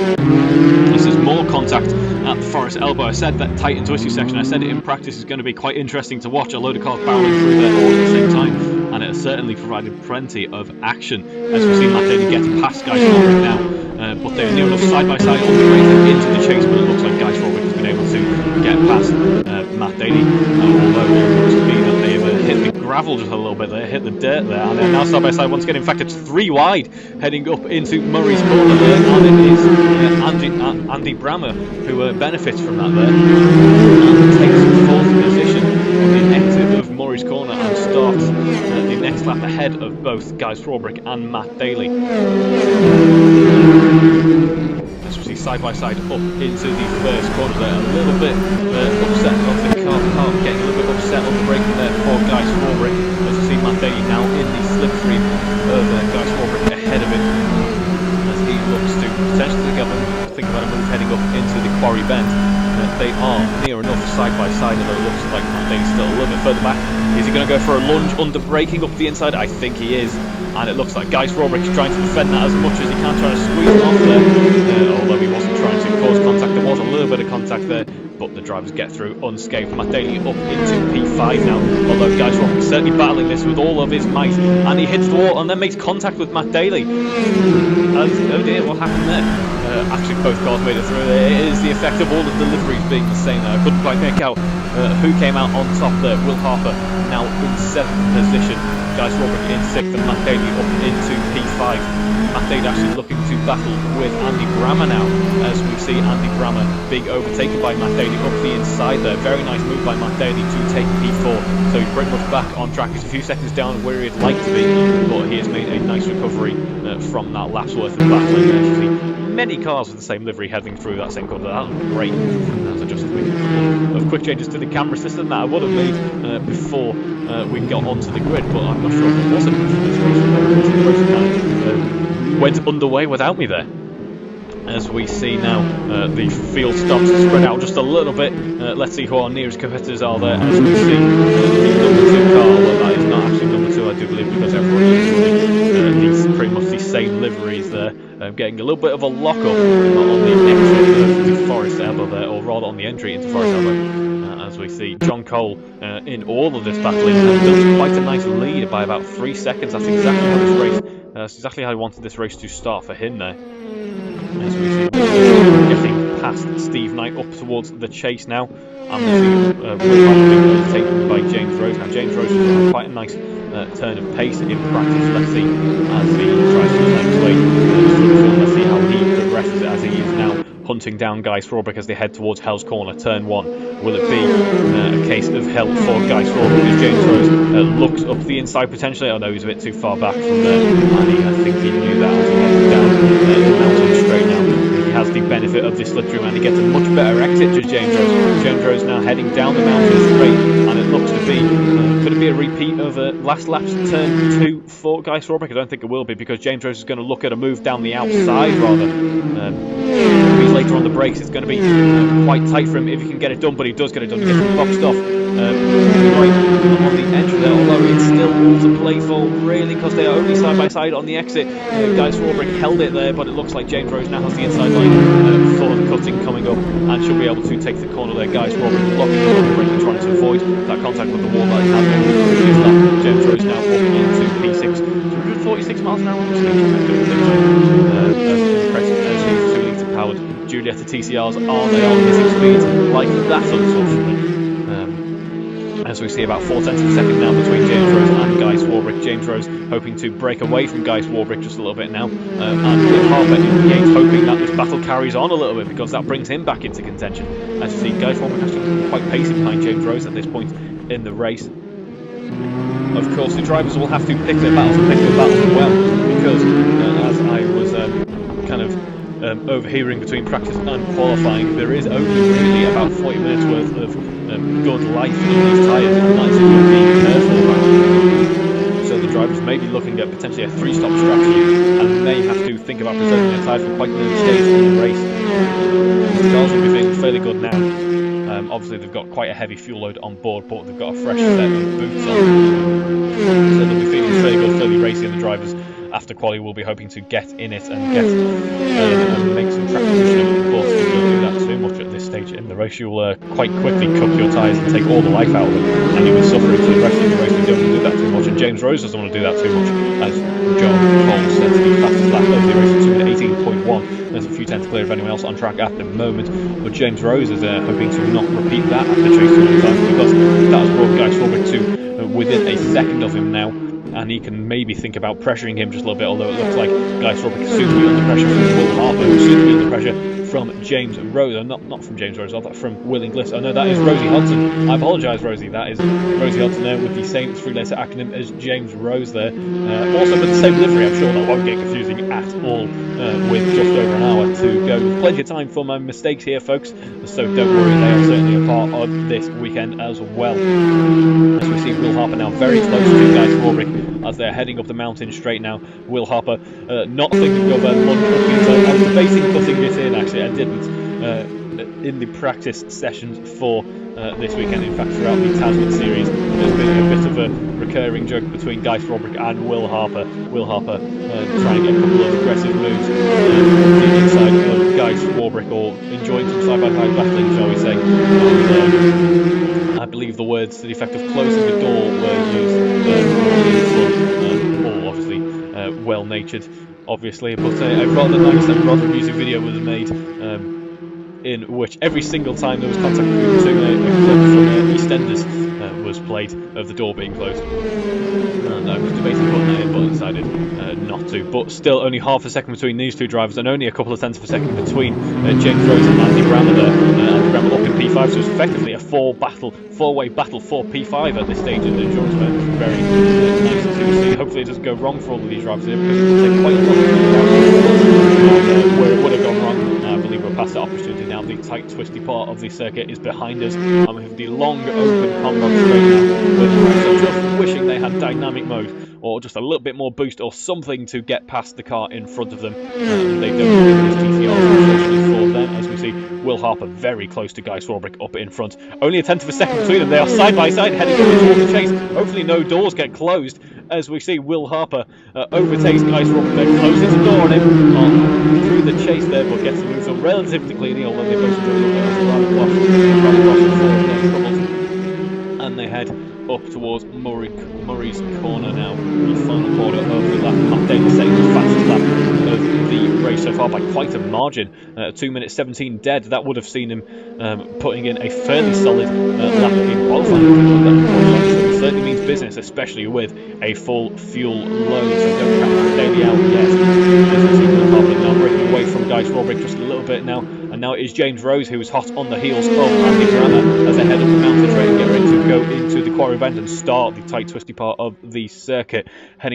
This is more contact at the Forest Elbow. I said that tight and twisty section, I said it in practice, is going to be quite interesting to watch. A load of cars barreling through there all at the same time, and it has certainly provided plenty of action as we see Matt Daly getting past Guy Swarbrick now, but they're near enough side by side on the way into the chase, but it looks like Guy Swarbrick has been able to get past Matt Daly, although it looks to be that they've hit the gravel just a little bit there, hit the dirt there, and they're now side by side once again. In fact, it's 3 wide heading up into Murray's corner there, and it is Andy Brammer who benefits from that there, and takes fourth position on the exit of Murray's corner and starts the next lap ahead of both Guy Swarbrick and Matt Daly. As we see side by side up into the first corner there, a little bit upset of the car, getting a little bit upset on the braking there for Guy Swarbrick, as we see Matt Daly now in the slipstream of Guy Swarbrick ahead of him, as he looks to potentially think about a move heading up into the quarry bend. They are near enough side by side, although it looks like Matt Daly's still a little bit further back. Is he going to go for a lunge under braking up the inside? I think he is, and it looks like Guy Swarbrick is trying to defend that as much as he can, trying to squeeze it off there, although he wasn't trying to cause contact. There was a little bit of contact there, but the drivers get through unscathed. Matt Daly up into P5 now, although Guy Swarbrick is certainly battling this with all of his might, and he hits the wall and then makes contact with Matt Daly. Oh dear, what happened there? Actually, both cars made it through. It is the effect of all the deliveries being the same there. I couldn't quite make out who came out on top there. Will Harper now in 7th position. Guy Swarbrick in 6th, and Matt Daly up into P5. Matt Daly actually looking to battle with Andy Brammer now, as we see Andy Brammer being overtaken by Matt Daly up the inside there. Very nice move by Matt Daly to take P4, so he's pretty much back on track. He's a few seconds down where he'd like to be, but he has made a nice recovery from that lap's worth of battling. Many cars with the same livery heading through that same corner. That was great. As I just made a couple of quick changes to the camera system that I would have made before we got onto the grid, but I'm not sure if it was a went underway without me there. As we see now, the field starts to spread out just a little bit. Let's see who our nearest competitors are there. As we see the number 2 car, although that is not actually number 2, I do believe, because everyone is running pretty much the same liveries there. Getting a little bit of a lock-up on the exit of the Forest Elbow there, or rather on the entry into Forest Elbow. As we see John Cole in all of this battling has built quite a nice lead by about 3 seconds. That's exactly how this race, that's exactly how he wanted this race to start for him there. As we see getting past Steve Knight up towards the chase now, and we see Will Harper being overtaken by James Rose. Now James Rose has got quite a nice turn of pace in practice. Let's see as he tries to find his way. Let's see how he progresses as he is now hunting down Guy Swarbrick as they head towards Hell's Corner, turn 1. Will it be a case of hell for Guy Swarbrick as James Rose looks up the inside potentially? Oh no, he's a bit too far back from there, and I think he knew that as he headed down the mountain straight now. He has the benefit of this slipstream and he gets a much better exit to James Rose. James Rose now heading down the mountain straight, and it looks to be, could it be a repeat of last lap's turn 2 for Guy Swarbrick? I don't think it will be, because James Rose is going to look at a move down the outside rather. He's later on the brakes, it's going to be quite tight for him if he can get it done, but he does get it done. He gets it boxed off right on the entry there, although it's still all to play for really, because they are only side by side on the exit. Guy Swarbrick held it there, but it looks like James Rose now has the inside line for the cutting coming up and should be able to take the corner there. Guy Swarbrick blocking the corner, braking, trying to avoid that contact with the wall that he had on the previous lap. James Rose now up into P6, 246 miles an hour on the speed. Impressive as his 2-litre powered Giulietta TCRs are. They are missing speeds like that, unfortunately. As we see about 4 tenths of a second now between James Rose and Guy Swarbrick. James Rose hoping to break away from Guy Swarbrick just a little bit now. And Will Harper in the 8th hoping that this battle carries on a little bit, because that brings him back into contention. As you see, Guy Swarbrick actually quite pacey behind James Rose at this point in the race. Of course, the drivers will have to pick their battles and pick their battles as well, because as I was kind of overhearing between practice and qualifying, there is only really about 40 minutes worth of good life in these tyres, and that's if you're being careful about it. So the drivers may be looking at potentially a 3-stop strategy and may have to think about preserving their tyres for quite an early stage in the race. The cars will be feeling fairly good now. Obviously they've got quite a heavy fuel load on board, but they've got a fresh set of boots on, so they'll be feeling fairly good, fairly racy, and the drivers after quali will be hoping to get in it and get and make some track positioning, but if you don't do that too much at this stage in the race, you'll quite quickly cook your tyres and take all the life out of them, and you'll be suffering for the rest of the race if you don't do that too much. And James Rose doesn't want to do that too much, as John Cole set the fastest lap of the race at 2:18.1. There's a few tenths clear of anyone else on track at the moment, but James Rose is hoping to not repeat that after chase 2 times, because that has brought Guy Swarbrick to within a second of him now, and he can maybe think about pressuring him just a little bit, although it looks like Guy Swarbrick is soon to be under pressure from Will Harper, who's soon to be under pressure from James Rose, not from James Rose, from Will Inglis. Oh no, that is Rosie Hodson. I apologise, Rosie. That is Rosie Hodson there with the same 3-letter acronym as James Rose there. Also with the same livery. I'm sure that won't get confusing at all with just over an hour to go. With plenty of time for my mistakes here, folks, so don't worry, they are certainly a part of this weekend as well. As we see Will Harper now very close to Guy Swarbrick as they're heading up the mountain straight now. Will Harper not thinking of London cookies. I was debating putting this in, actually. I didn't in the practice sessions for this weekend. In fact, throughout the Tasman series, there's been a bit of a recurring joke between Guy Swarbrick and Will Harper. Will Harper trying to get a couple of aggressive moves inside of Guy Swarbrick, or enjoying some side-by-side battling, shall we say. And, I believe the words to the effect of closing the door were used, more obviously well-natured, obviously, but a rather nice and rather amusing video was made in which every single time there was contact between the two, a clip from EastEnders was played of the door being closed. And I was debating putting that in, but I decided not to. But still, only half a second between these two drivers, and only a couple of tenths of a second between James Rose and Andy Brammer there. Andy Brammer up in P5, so it's effectively a four-way battle for P5 at this stage in the endurance event. Very nice to see. Hopefully it doesn't go wrong for all of these drivers here, because it will take quite a long time where it would have gone wrong. I believe we're past that opportunity now. The tight, twisty part of the circuit is behind us, and we have the long, open combat straight now, with the drivers just wishing they had dynamic mode, or just a little bit more boost, or something to get past the car in front of them. They don't have this TCR, unfortunately for them, as we see Will Harper very close to Guy Swarbrick up in front. Only a tenth of a second between them. They are side by side heading over towards the chase. Hopefully no doors get closed, as we see Will Harper overtakes Guy Swarbrick there, closes the door on him through the chase there, but gets the moves on relatively cleanly, although they both enjoy a little bit of troubles. And they head up towards Murray's corner now, the final corner of the lap. Matt Daly setting the fastest lap of the race so far by quite a margin, 2 minutes 17 dead. That would have seen him putting in a fairly solid lap in qualifying. It certainly means business, especially with a full fuel load, so don't count Matt Daly out yet. As we see Will Harper now breaking away from Guy Swarbrick just a little bit now, and now it is James Rose who is hot on the heels of Andy Brammer as they head up the mountain train and get ready to go into the quarry bend and start the tight, twisty part of the circuit.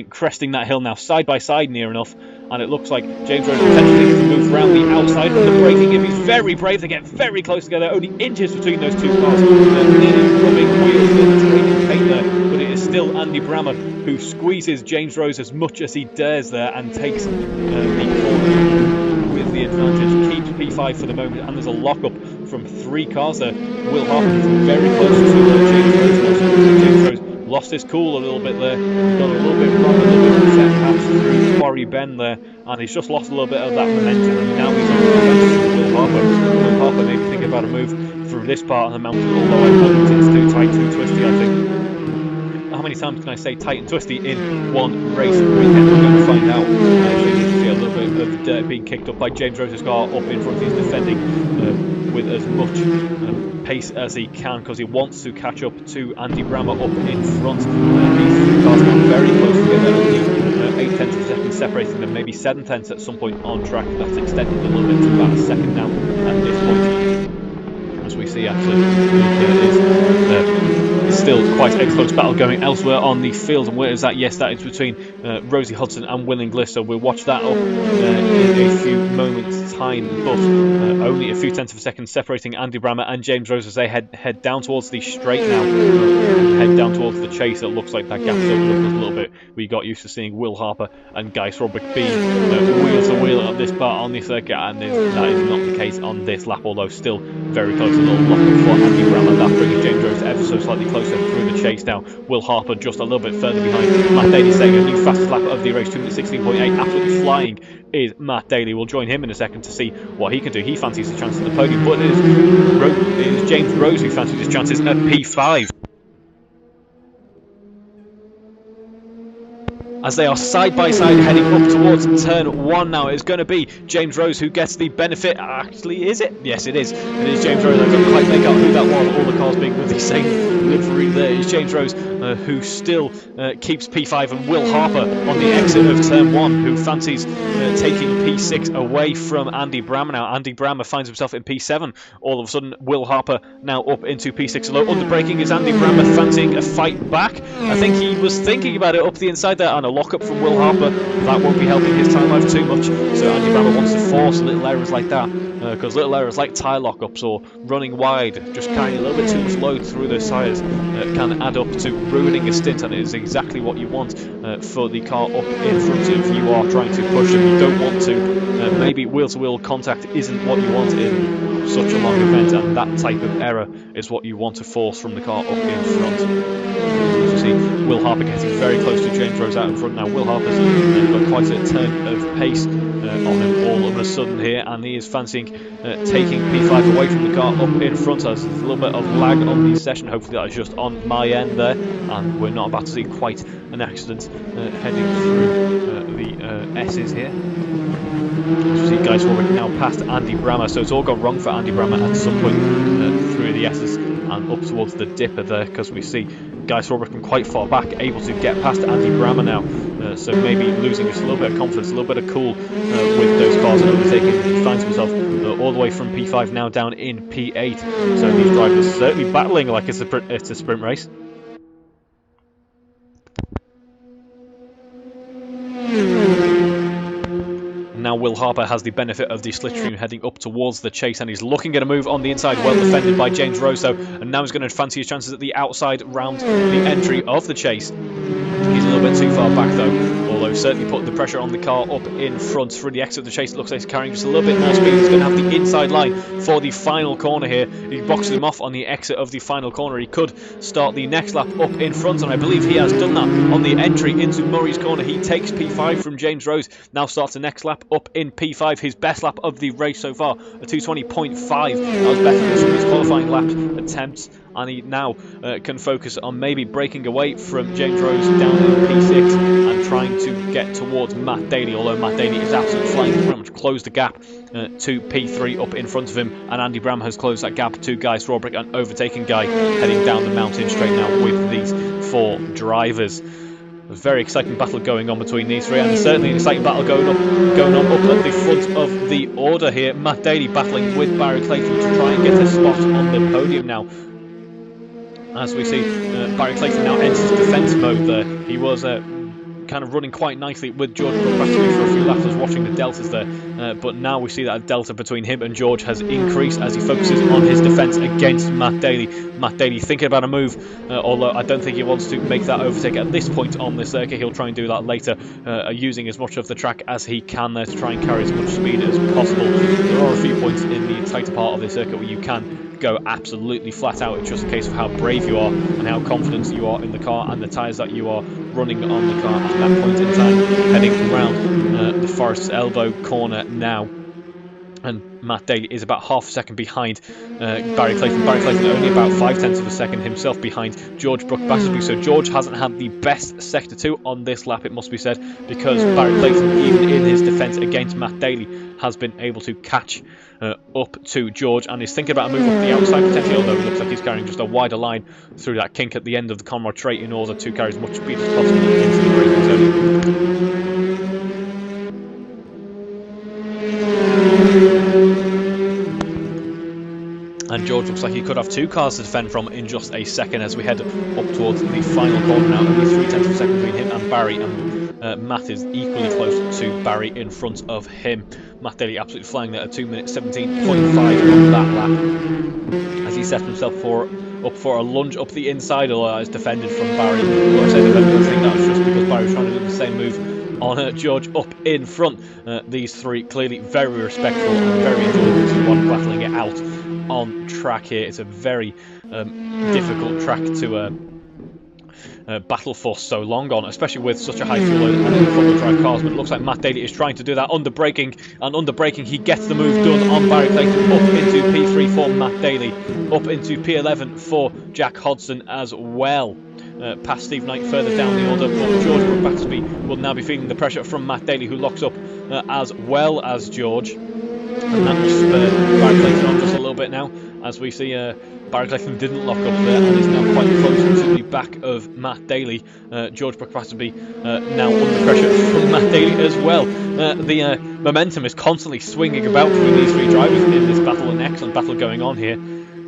Cresting that hill now side by side near enough, and it looks like James Rose potentially gets to move around the outside with the braking. If he's very brave, they get very close together, only inches between those two cars, nearly rubbing wheels in paint there, but it is still Andy Brammer who squeezes James Rose as much as he dares there and takes the corner with the advantage, keeps P5 for the moment, and there's a lock-up from 3 cars there. Will Harper is very close to James Rose. James Rose lost his cool a little bit there, got a little bit wrong, a little bit upset perhaps through Quarry Bend there, and he's just lost a little bit of that momentum, and now he's on the advantage of Will Harper. Will Harper maybe thinking about a move through this part of the mountain, although I think it's too tight, too twisty, I think. How many times can I say tight and twisty in one race weekend? We're going to find out. I think you can see a little bit of the dirt being kicked up by James Rose's car up in front. He's defending with as much pace as he can because he wants to catch up to Andy Brammer up in front. These three cars now very close together, only 8 tenths of a second separating them, maybe 7 tenths at some point on track. That's extended a little bit to about a second now at this point. As we see, actually, is still quite a close battle going elsewhere on the field. And where is that? Yes, that is between Rosie Hudson and Will Inglis. So we'll watch that up in a few moments' time. But only a few tenths of a second separating Andy Brammer and James Rose as they head down towards the straight now. Head down towards the chase. It looks like that gap's opened up a little bit. We got used to seeing Will Harper and Guy Swarbrick be wheel to wheel at this bar on this circuit, and that is not the case on this lap, although still very close. A little lock for Andy Brammer. That brings James Rose ever so slightly closer through the chase now. Will Harper just a little bit further behind. Matt Daly setting a new fastest lap of the race, 2 minutes 16.8. Absolutely flying is Matt Daly. We'll join him in a second to see what he can do. He fancies his chances at the podium, but it is James Rose who fancies his chances at P5. As they are side by side heading up towards turn 1 now, it's going to be James Rose who gets the benefit. Actually, is it? Yes, it is. It is James Rose. I couldn't quite make out who that was. All the cars being with the same livery there. It's James Rose who still keeps P5, and Will Harper on the exit of turn 1 who fancies taking P6 away from Andy Brammer now. Andy Brammer finds himself in P7. All of a sudden, Will Harper now up into P6. Although under braking is Andy Brammer fancying a fight back. I think he was thinking about it up the inside there, and a lock-up from Will Harper. That won't be helping his time life too much. So Andy Brammer wants to force little errors like that, because little errors like tyre lock-ups or running wide, just carrying a little bit too much load through those tyres, can add up to ruining a stint, and it is exactly what you want for the car up in front if you are trying to push and you don't want to. Maybe wheel-to-wheel contact isn't what you want in such a long event, and that type of error is what you want to force from the car up in front. As you see, Will Harper getting very close to James Rose out in front now. Will Harper's got quite a turn of pace on him all of a sudden here, and he is fancying taking P5 away from the car up in front. There's a little bit of lag on the session. Hopefully that is just on my end there, and we're not about to see quite an accident heading through the S's here. As you see, Guy Swarbrick now past Andy Brammer, so it's all gone wrong for Andy Brammer at some point through the S's and up towards the dipper there, because we see Guy Swarbrick quite far back, able to get past Andy Brammer now, so maybe losing just a little bit of confidence, a little bit of cool with those cars and overtaking. He finds himself all the way from P5 now down in P8, so these drivers certainly battling like it's a sprint race. Now Will Harper has the benefit of the slipstream heading up towards the chase, and he's looking at a move on the inside, well defended by James Rose though, and now he's going to fancy his chances at the outside round the entry of the chase. He's a little bit too far back though, although certainly put the pressure on the car up in front. Through the exit of the chase, it looks like he's carrying just a little bit more speed. He's going to have the inside line for the final corner here. He boxes him off on the exit of the final corner. He could start the next lap up in front, and I believe he has done that on the entry into Murray's corner. He takes P5 from James Rose, now starts the next lap up in P5, his best lap of the race so far, a 2:20.5. That was better than some of his qualifying lap attempts, and he now can focus on maybe breaking away from James Rose down in P6 and trying to get towards Matt Daly, although Matt Daly is absolutely flying. He's pretty much closed the gap to P3 up in front of him, and Andy Brammer has closed that gap to Guy Swarbrick, and overtaking Guy heading down the mountain straight now with these 4 drivers. A very exciting battle going on between these 3, and certainly an exciting battle going on up at the front of the order here. Matt Daly battling with Barry Clayton to try and get a spot on the podium now. As we see, Barry Clayton now enters defence mode there. He was kind of running quite nicely with George practically for a few laps. I was watching the deltas there, but now we see that delta between him and George has increased as he focuses on his defence against Matt Daly. Matt Daly thinking about a move, although I don't think he wants to make that overtake at this point on the circuit. He'll try and do that later, using as much of the track as he can there to try and carry as much speed as possible. There are a few points in the tighter part of the circuit where you can go absolutely flat out. It's just a case of how brave you are and how confident you are in the car and the tyres that you are running on the car at that point in time. Heading around the Forest's Elbow corner now. and Matt Daly is about half a second behind Barry Clayton. Barry Clayton only about 0.5 of a second himself behind George Battersby. So George hasn't had the best Sector 2 on this lap, it must be said, because Barry Clayton, even in his defence against Matt Daly, has been able to catch up to George and is thinking about a move up the outside potentially, although it looks like he's carrying just a wider line through that kink at the end of the Conrod straight in order to carry as much speed as possible into the braking zone. And George looks like he could have two cars to defend from in just a second as we head up towards the final corner now. Only 0.3 of a second between him and Barry, and Matt is equally close to Barry in front of him. Matt Daly absolutely flying there at 2 minutes 17.5 on that lap as he set himself up for a lunge up the inside, although that is defended from Barry. Well, I say defended, I think that was just because Barry was trying to do the same move on George up in front. These three clearly very respectful and very enjoyable to one battling it out on track here. It's a very difficult track to battle for so long on, especially with such a high fuel load and four-wheel drive cars. But it looks like Matt Daly is trying to do that under braking, and under braking he gets the move done on Barry Clayton, up into P3 for Matt Daly, up into P11 for Jack Hodson as well. Past Steve Knight further down the order, but George Battersby will now be feeling the pressure from Matt Daly, who locks up as well as George. And that will spur Barry Clayton on just a little bit now, as we see Barry Clayton didn't lock up there and is now quite close to the back of Matt Daly. George Battersby now under pressure from Matt Daly as well. The momentum is constantly swinging about between these three drivers in this battle, an excellent battle going on here.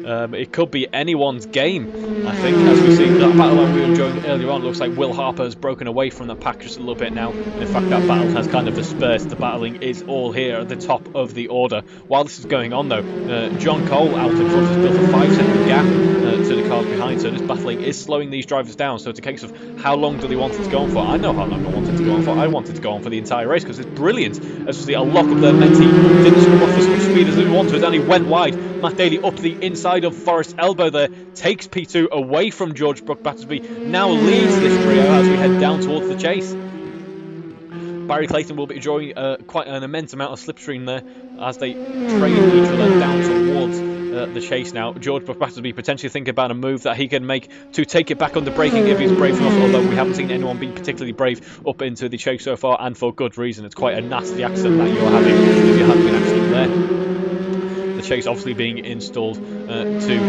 It could be anyone's game, I think, as we see that battle that we were enjoying earlier on. It looks like Will Harper has broken away from the pack just a little bit now. In fact, that battle has kind of dispersed. The battling is all here at the top of the order. While this is going on, though, John Cole out in front has built a 5-second gap to the cars behind, so this battling is slowing these drivers down. So it's a case of how long do they want it to go on for. I know how long I want it to go on for. I want it to go on for the entire race because it's brilliant. As we see, a lock up there meant he didn't scrum off as much speed as he wanted, and he went wide. Matt Daly up the inside of Forest Elbow there, takes P2 away from George Battersby, now leads this trio as we head down towards the chase. Barry Clayton will be enjoying quite an immense amount of slipstream there as they train each other down towards the chase now. George Battersby potentially thinking about a move that he can make to take it back under braking if he's brave enough, although we haven't seen anyone be particularly brave up into the chase so far, and for good reason. It's quite a nasty accident that you're having if you haven't been accident there. Chase obviously being installed to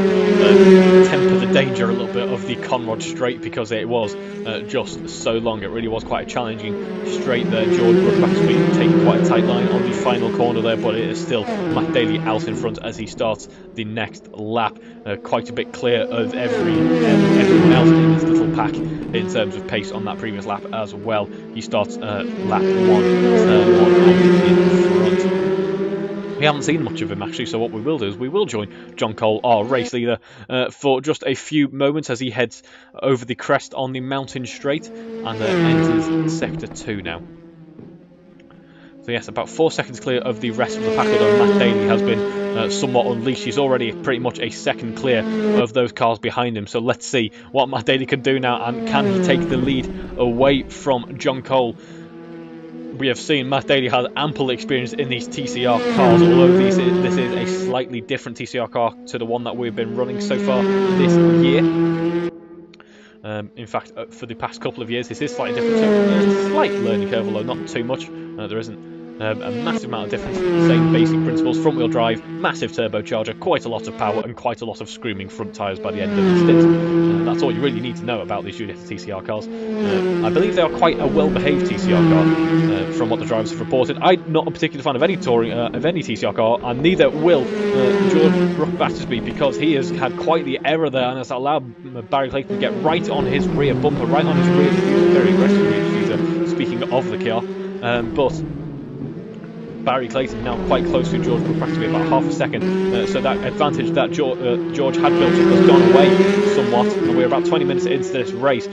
temper the danger a little bit of the Conrod straight, because it was just so long. It really was quite a challenging straight there. George Battersby taking quite a tight line on the final corner there, but it is still Matt Daly out in front as he starts the next lap. Quite a bit clear of everyone else in this little pack in terms of pace on that previous lap as well. He starts lap 1, turn 1 in front. We haven't seen much of him actually, so what we will do is we will join John Cole, our race leader, for just a few moments as he heads over the crest on the mountain straight and enters Sector 2 now. So yes, about 4 seconds clear of the rest of the pack, although Matt Daly has been somewhat unleashed. He's already pretty much a second clear of those cars behind him, so let's see what Matt Daly can do now, and can he take the lead away from John Cole. We have seen Matt Daly has ample experience in these TCR cars, although this is a slightly different TCR car to the one that we've been running so far this year. In fact, for the past couple of years, this is slightly different. So a slight learning curve, although not too much. There isn't a massive amount of difference. Same basic principles: front-wheel drive, massive turbocharger, quite a lot of power, and quite a lot of screaming front tyres by the end of the stint. That's all you really need to know about these Giulietta TCR cars. I believe they are quite a well-behaved TCR car, from what the drivers have reported. I'm not a particular fan of any TCR car, and neither will George Battersby, because he has had quite the error there and has allowed Barry Clayton to get right on his rear bumper, right on his rear diffuser, very aggressive rear diffuser, speaking of the car. But Barry Clayton now quite close to George Battersby, about half a second, so that advantage that George had built up has gone away somewhat, and we're about 20 minutes into this race,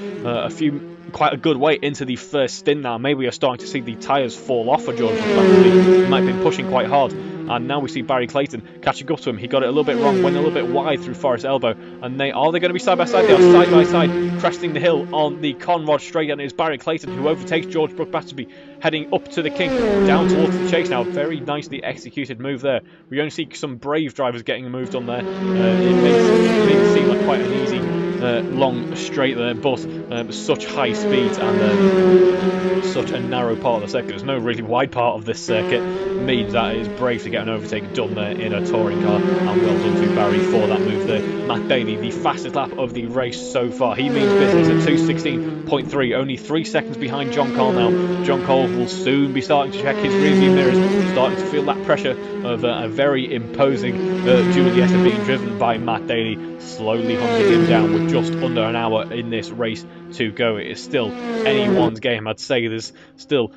quite a good way into the first stint now. Maybe we're starting to see the tyres fall off for George Battersby. He might have been pushing quite hard, and now we see Barry Clayton catching up to him. He got it a little bit wrong, went a little bit wide through Forest Elbow, and they're going to be side by side. They are side by side, cresting the hill on the Conrod straight, and it is Barry Clayton who overtakes George Battersby heading up to the kink, down towards the chase now. Very nicely executed move there. We only see some brave drivers getting moved on there. It may seem like quite an easy long straight there, but such high speeds and such a narrow part of the circuit. There's no really wide part of this circuit. Means that it is brave to get an overtake done there in a touring car, and well done to Barry for that move there. Matt Daly, the fastest lap of the race so far. He means business at 2:16.3, only 3 seconds behind John Cole now. John Cole will soon be starting to check his rearview mirrors, starting to feel that pressure of a very imposing Giulietta being driven by Matt Daly, slowly hunting him down with just under an hour in this race to go. It is still anyone's game. I'd say there's still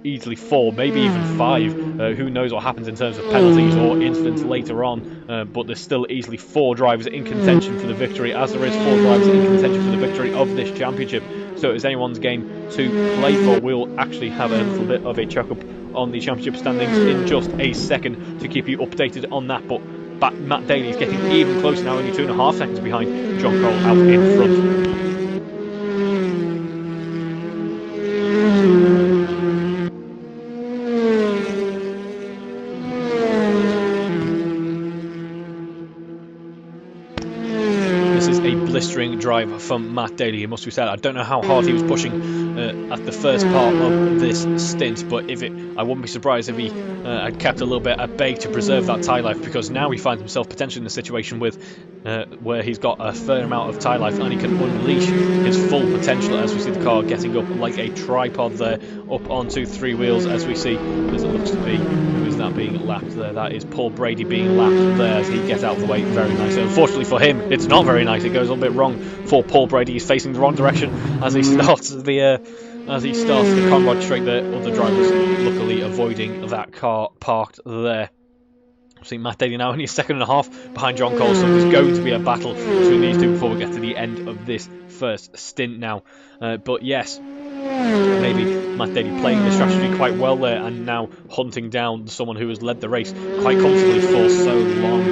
easily 4, maybe even 5. Who knows what happens in terms of penalties or incidents later on, but there's still easily 4 drivers in contention for the victory, as there is 4 drivers in contention for the victory of this championship. So it's anyone's game to play for. We'll actually have a little bit of a check-up on the championship standings in just a second to keep you updated on that, but Matt Daly is getting even closer now, only 2.5 seconds behind John Cole out in front. Blistering drive from Matt Daly, it must be said. I don't know how hard he was pushing at the first part of this stint, but I wouldn't be surprised if he had kept a little bit at bay to preserve that tyre life, because now he finds himself potentially in a situation where he's got a fair amount of tyre life and he can unleash his full potential, as we see the car getting up like a tripod there, up onto 3 wheels, as we see, as it looks to be. Who is that being lapped there? That is Paul Brady being lapped there as he gets out of the way. Very nice. Unfortunately for him, it's not very nice. It goes a little bit wrong for Paul Brady. He's facing the wrong direction as he starts the Conrod straight there. Other drivers luckily avoiding that car parked there. See Matt Daly now only a second and a half behind John Cole, so there's going to be a battle between these two before we get to the end of this first stint now. But yes, maybe Matt Daly playing the strategy quite well there and now hunting down someone who has led the race quite comfortably for so long.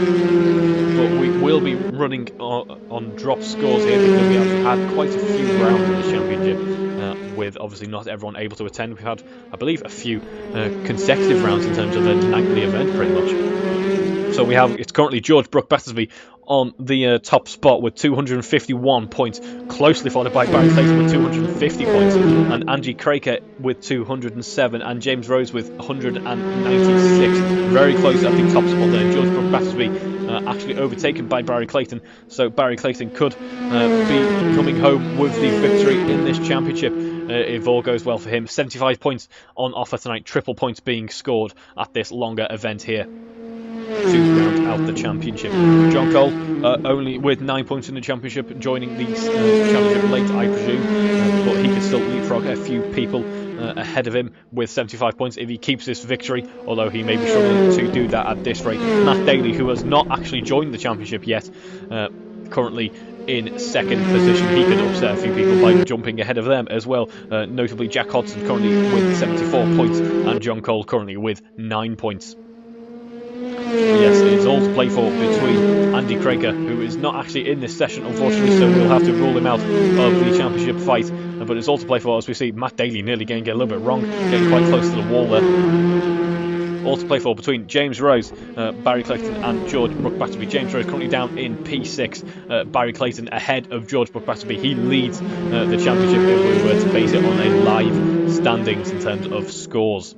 But we will be running on drop scores here because we have had quite a few rounds in this championship, with obviously not everyone able to attend. We've had, I believe, a few consecutive rounds in terms of a nightly event pretty much. So it's currently George Battersby on the top spot with 251 points, closely followed by Barry Clayton with 250 points, and Angie Craker with 207, and James Rose with 196. Very close at the top spot there. George Battersby actually overtaken by Barry Clayton, so Barry Clayton could be coming home with the victory in this championship if all goes well for him. 75 points on offer tonight, triple points being scored at this longer event here to round out the championship. John Cole only with 9 points in the championship, joining the championship late, I presume, but he could still leapfrog a few people ahead of him with 75 points if he keeps this victory, although he may be struggling to do that at this rate. Matt Daly, who has not actually joined the championship yet, currently in second position. He could upset a few people by jumping ahead of them as well, notably Jack Hodson currently with 74 points and John Cole currently with 9 points. Yes, it's all to play for between Andy Craker, who is not actually in this session unfortunately, so we'll have to rule him out of the championship fight, but it's all to play for as we see Matt Daly nearly getting a little bit wrong, getting quite close to the wall there. All to play for between James Rose, Barry Clayton and George Battersby. James Rose currently down in P6, Barry Clayton ahead of George Battersby. He leads the championship if we were to base it on a live standings in terms of scores.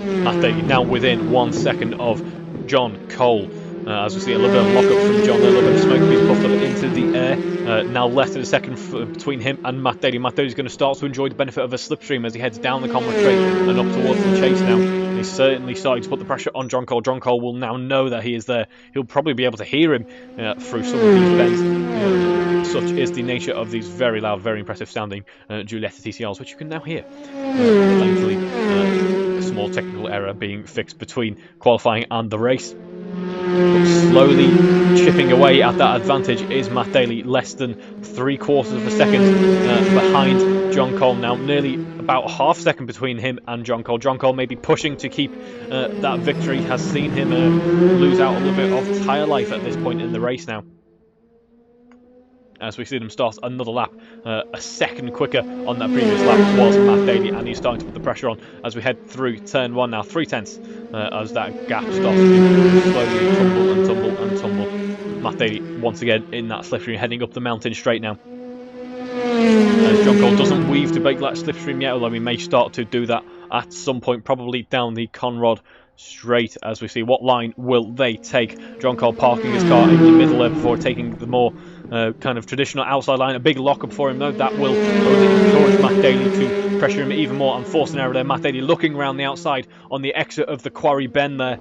Matt Daly now within 1 second of John Cole. As we see a little bit of lock-up from John, a little bit of smoke being puffed up into the air. Now less than a second between him and Matt Daly. Matt Daly's going to start to enjoy the benefit of a slipstream as he heads down the Conrad straight and up towards the chase now. He's certainly starting to put the pressure on John Cole. John Cole will now know that he is there. He'll probably be able to hear him through some of these bends. Such is the nature of these very loud, very impressive sounding Giulietta TCRs, which you can now hear. Thankfully, a small technical error being fixed between qualifying and the race. But slowly chipping away at that advantage is Matt Daly, less than 3/4 of a second behind John Cole now, nearly about half second between him and John Cole. John Cole may be pushing to keep that victory, has seen him lose out a little bit of tyre life at this point in the race now. as we see them start another lap. A second quicker on that previous lap was Matt Daly, and he's starting to put the pressure on as we head through turn 1 now. 3/10 as that gap starts to slowly tumble and tumble and tumble. Matt Daly once again in that slipstream, heading up the mountain straight now. As John Cole doesn't weave to break that slipstream yet, although he may start to do that at some point, probably down the Conrod straight, as we see what line will they take. John Cole parking his car in the middle there before taking the more kind of traditional outside line. A big lock-up for him though, that will only encourage Matt Daly to pressure him even more and force an error there. Matt Daly looking around the outside on the exit of the quarry bend there.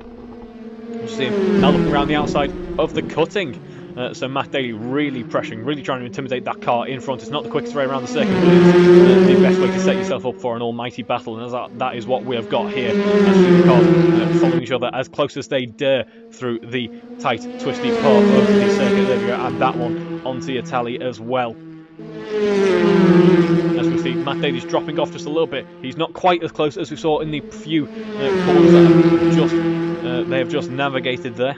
You see him now looking around the outside of the cutting. So Matt Daly really pressuring, really trying to intimidate that car in front. It's not the quickest way around the circuit, but it's the best way to set yourself up for an almighty battle, and that is what we have got here. As the cars following each other as close as they dare through the tight, twisty part of the circuit. There we go, and that one onto your tally as well. As we see, Matt Daly's dropping off just a little bit. He's not quite as close as we saw in the few corners that they have just navigated there.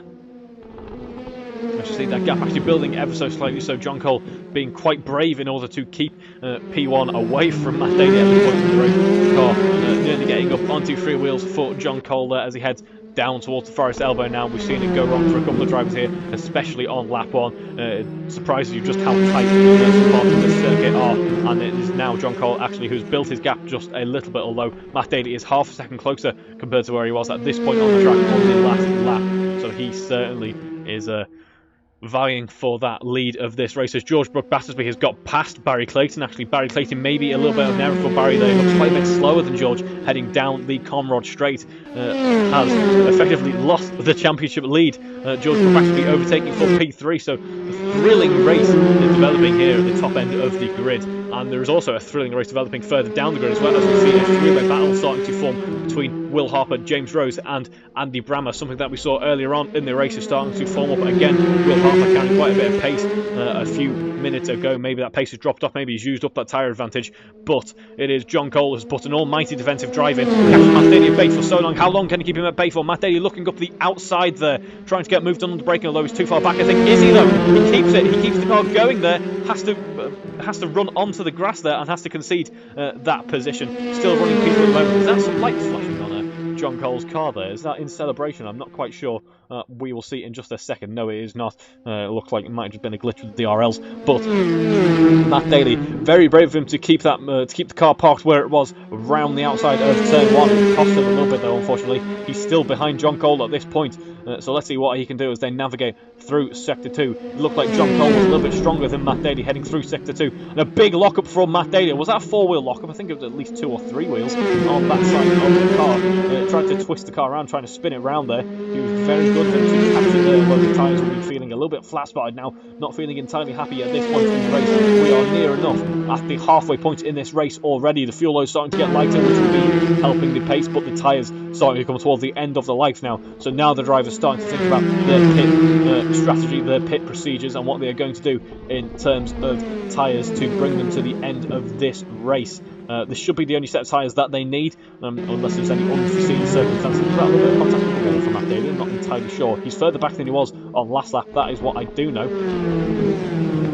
As you see, that gap actually building ever so slightly, so John Cole being quite brave in order to keep P1 away from Matt Daly at this point in the race. The car nearly getting up onto 3 wheels for John Cole there as he heads down towards the Forest Elbow now. We've seen it go wrong for a couple of drivers here, especially on lap 1. It surprises you just how tight some parts of this circuit are, and it is now John Cole actually who's built his gap just a little bit, although Matt Daly is half a second closer compared to where he was at this point on the track on the last lap. So he certainly is vying for that lead of this race, as George Brook Battersby has got past Barry Clayton. Actually, Barry Clayton maybe a little bit of an error for Barry there. He looks quite a bit slower than George heading down the Conrod straight. Has effectively lost the championship lead. George Brook Battersby overtaking for P3, so a thrilling race is developing here at the top end of the grid. And there is also a thrilling race developing further down the grid as well, as we see a three-way battle starting to form between Will Harper, James Rose and Andy Brammer. Something that we saw earlier on in the race is starting to form up again. Will Harper carrying quite a bit of pace a few minutes ago. Maybe that pace has dropped off, maybe he's used up that tyre advantage, but it is John Cole who's put an almighty defensive drive in. Catching Matt Daly at bay for so long. How long can he keep him at bay for? Matt Daly looking up the outside there, trying to get moved on the braking, although he's too far back, I think. Is he though? He keeps it. He keeps the car going there. Has to run onto the grass there and has to concede that position. Still running people at the moment. Is that some lights flashing on John Cole's car there? Is that in celebration? I'm not quite sure. We will see in just a second. No, it is not. It looks like it might have just been a glitch with the DRLs. But Matt Daly, very brave of him to keep that to keep the car parked where it was around the outside of turn 1. It cost him a little bit though, unfortunately. He's still behind John Cole at this point. So let's see what he can do as they navigate through Sector 2. It looked like John Cole was a little bit stronger than Matt Daly heading through Sector 2. And a big lockup from Matt Daly. Was that a 4-wheel lockup? I think it was at least 2 or 3 wheels on that side of the car. Tried to twist the car around, trying to spin it around there. He was very good at to capture there, although the tyres will be feeling a little bit flat-spotted now. Not feeling entirely happy at this point in the race. We are near enough at the halfway point in this race already. The fuel load is starting to get lighter, which will be helping the pace, but the tyres starting to come towards the end of the life now. So now the drivers starting to think about their pit strategy, their pit procedures, and what they are going to do in terms of tyres to bring them to the end of this race. This should be the only set of tyres that they need, unless there's any unforeseen circumstances. Well, a little bit of contact with the wall from Matt Daly, I'm not entirely sure. He's further back than he was on last lap, that is what I do know.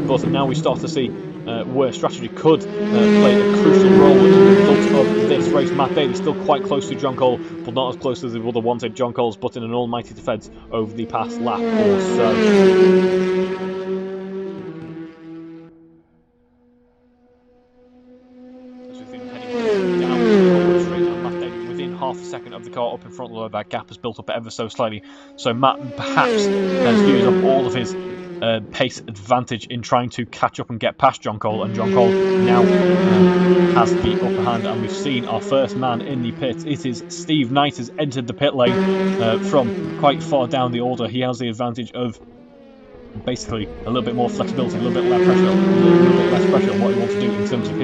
But now we start to see where strategy could play a crucial role in the result of this race. Matt Daly still quite close to John Cole, but not as close as they would have wanted. John Cole's put in an almighty defence over the past lap or so. Half a second of the car up in front, although that gap has built up ever so slightly. So Matt perhaps has used up all of his pace advantage in trying to catch up and get past John Cole, and John Cole now has the upper hand, and we've seen our first man in the pit. It is Steve Knight has entered the pit lane from quite far down the order. He has the advantage of basically a little bit more flexibility, a little bit less pressure on what he wants to do in terms of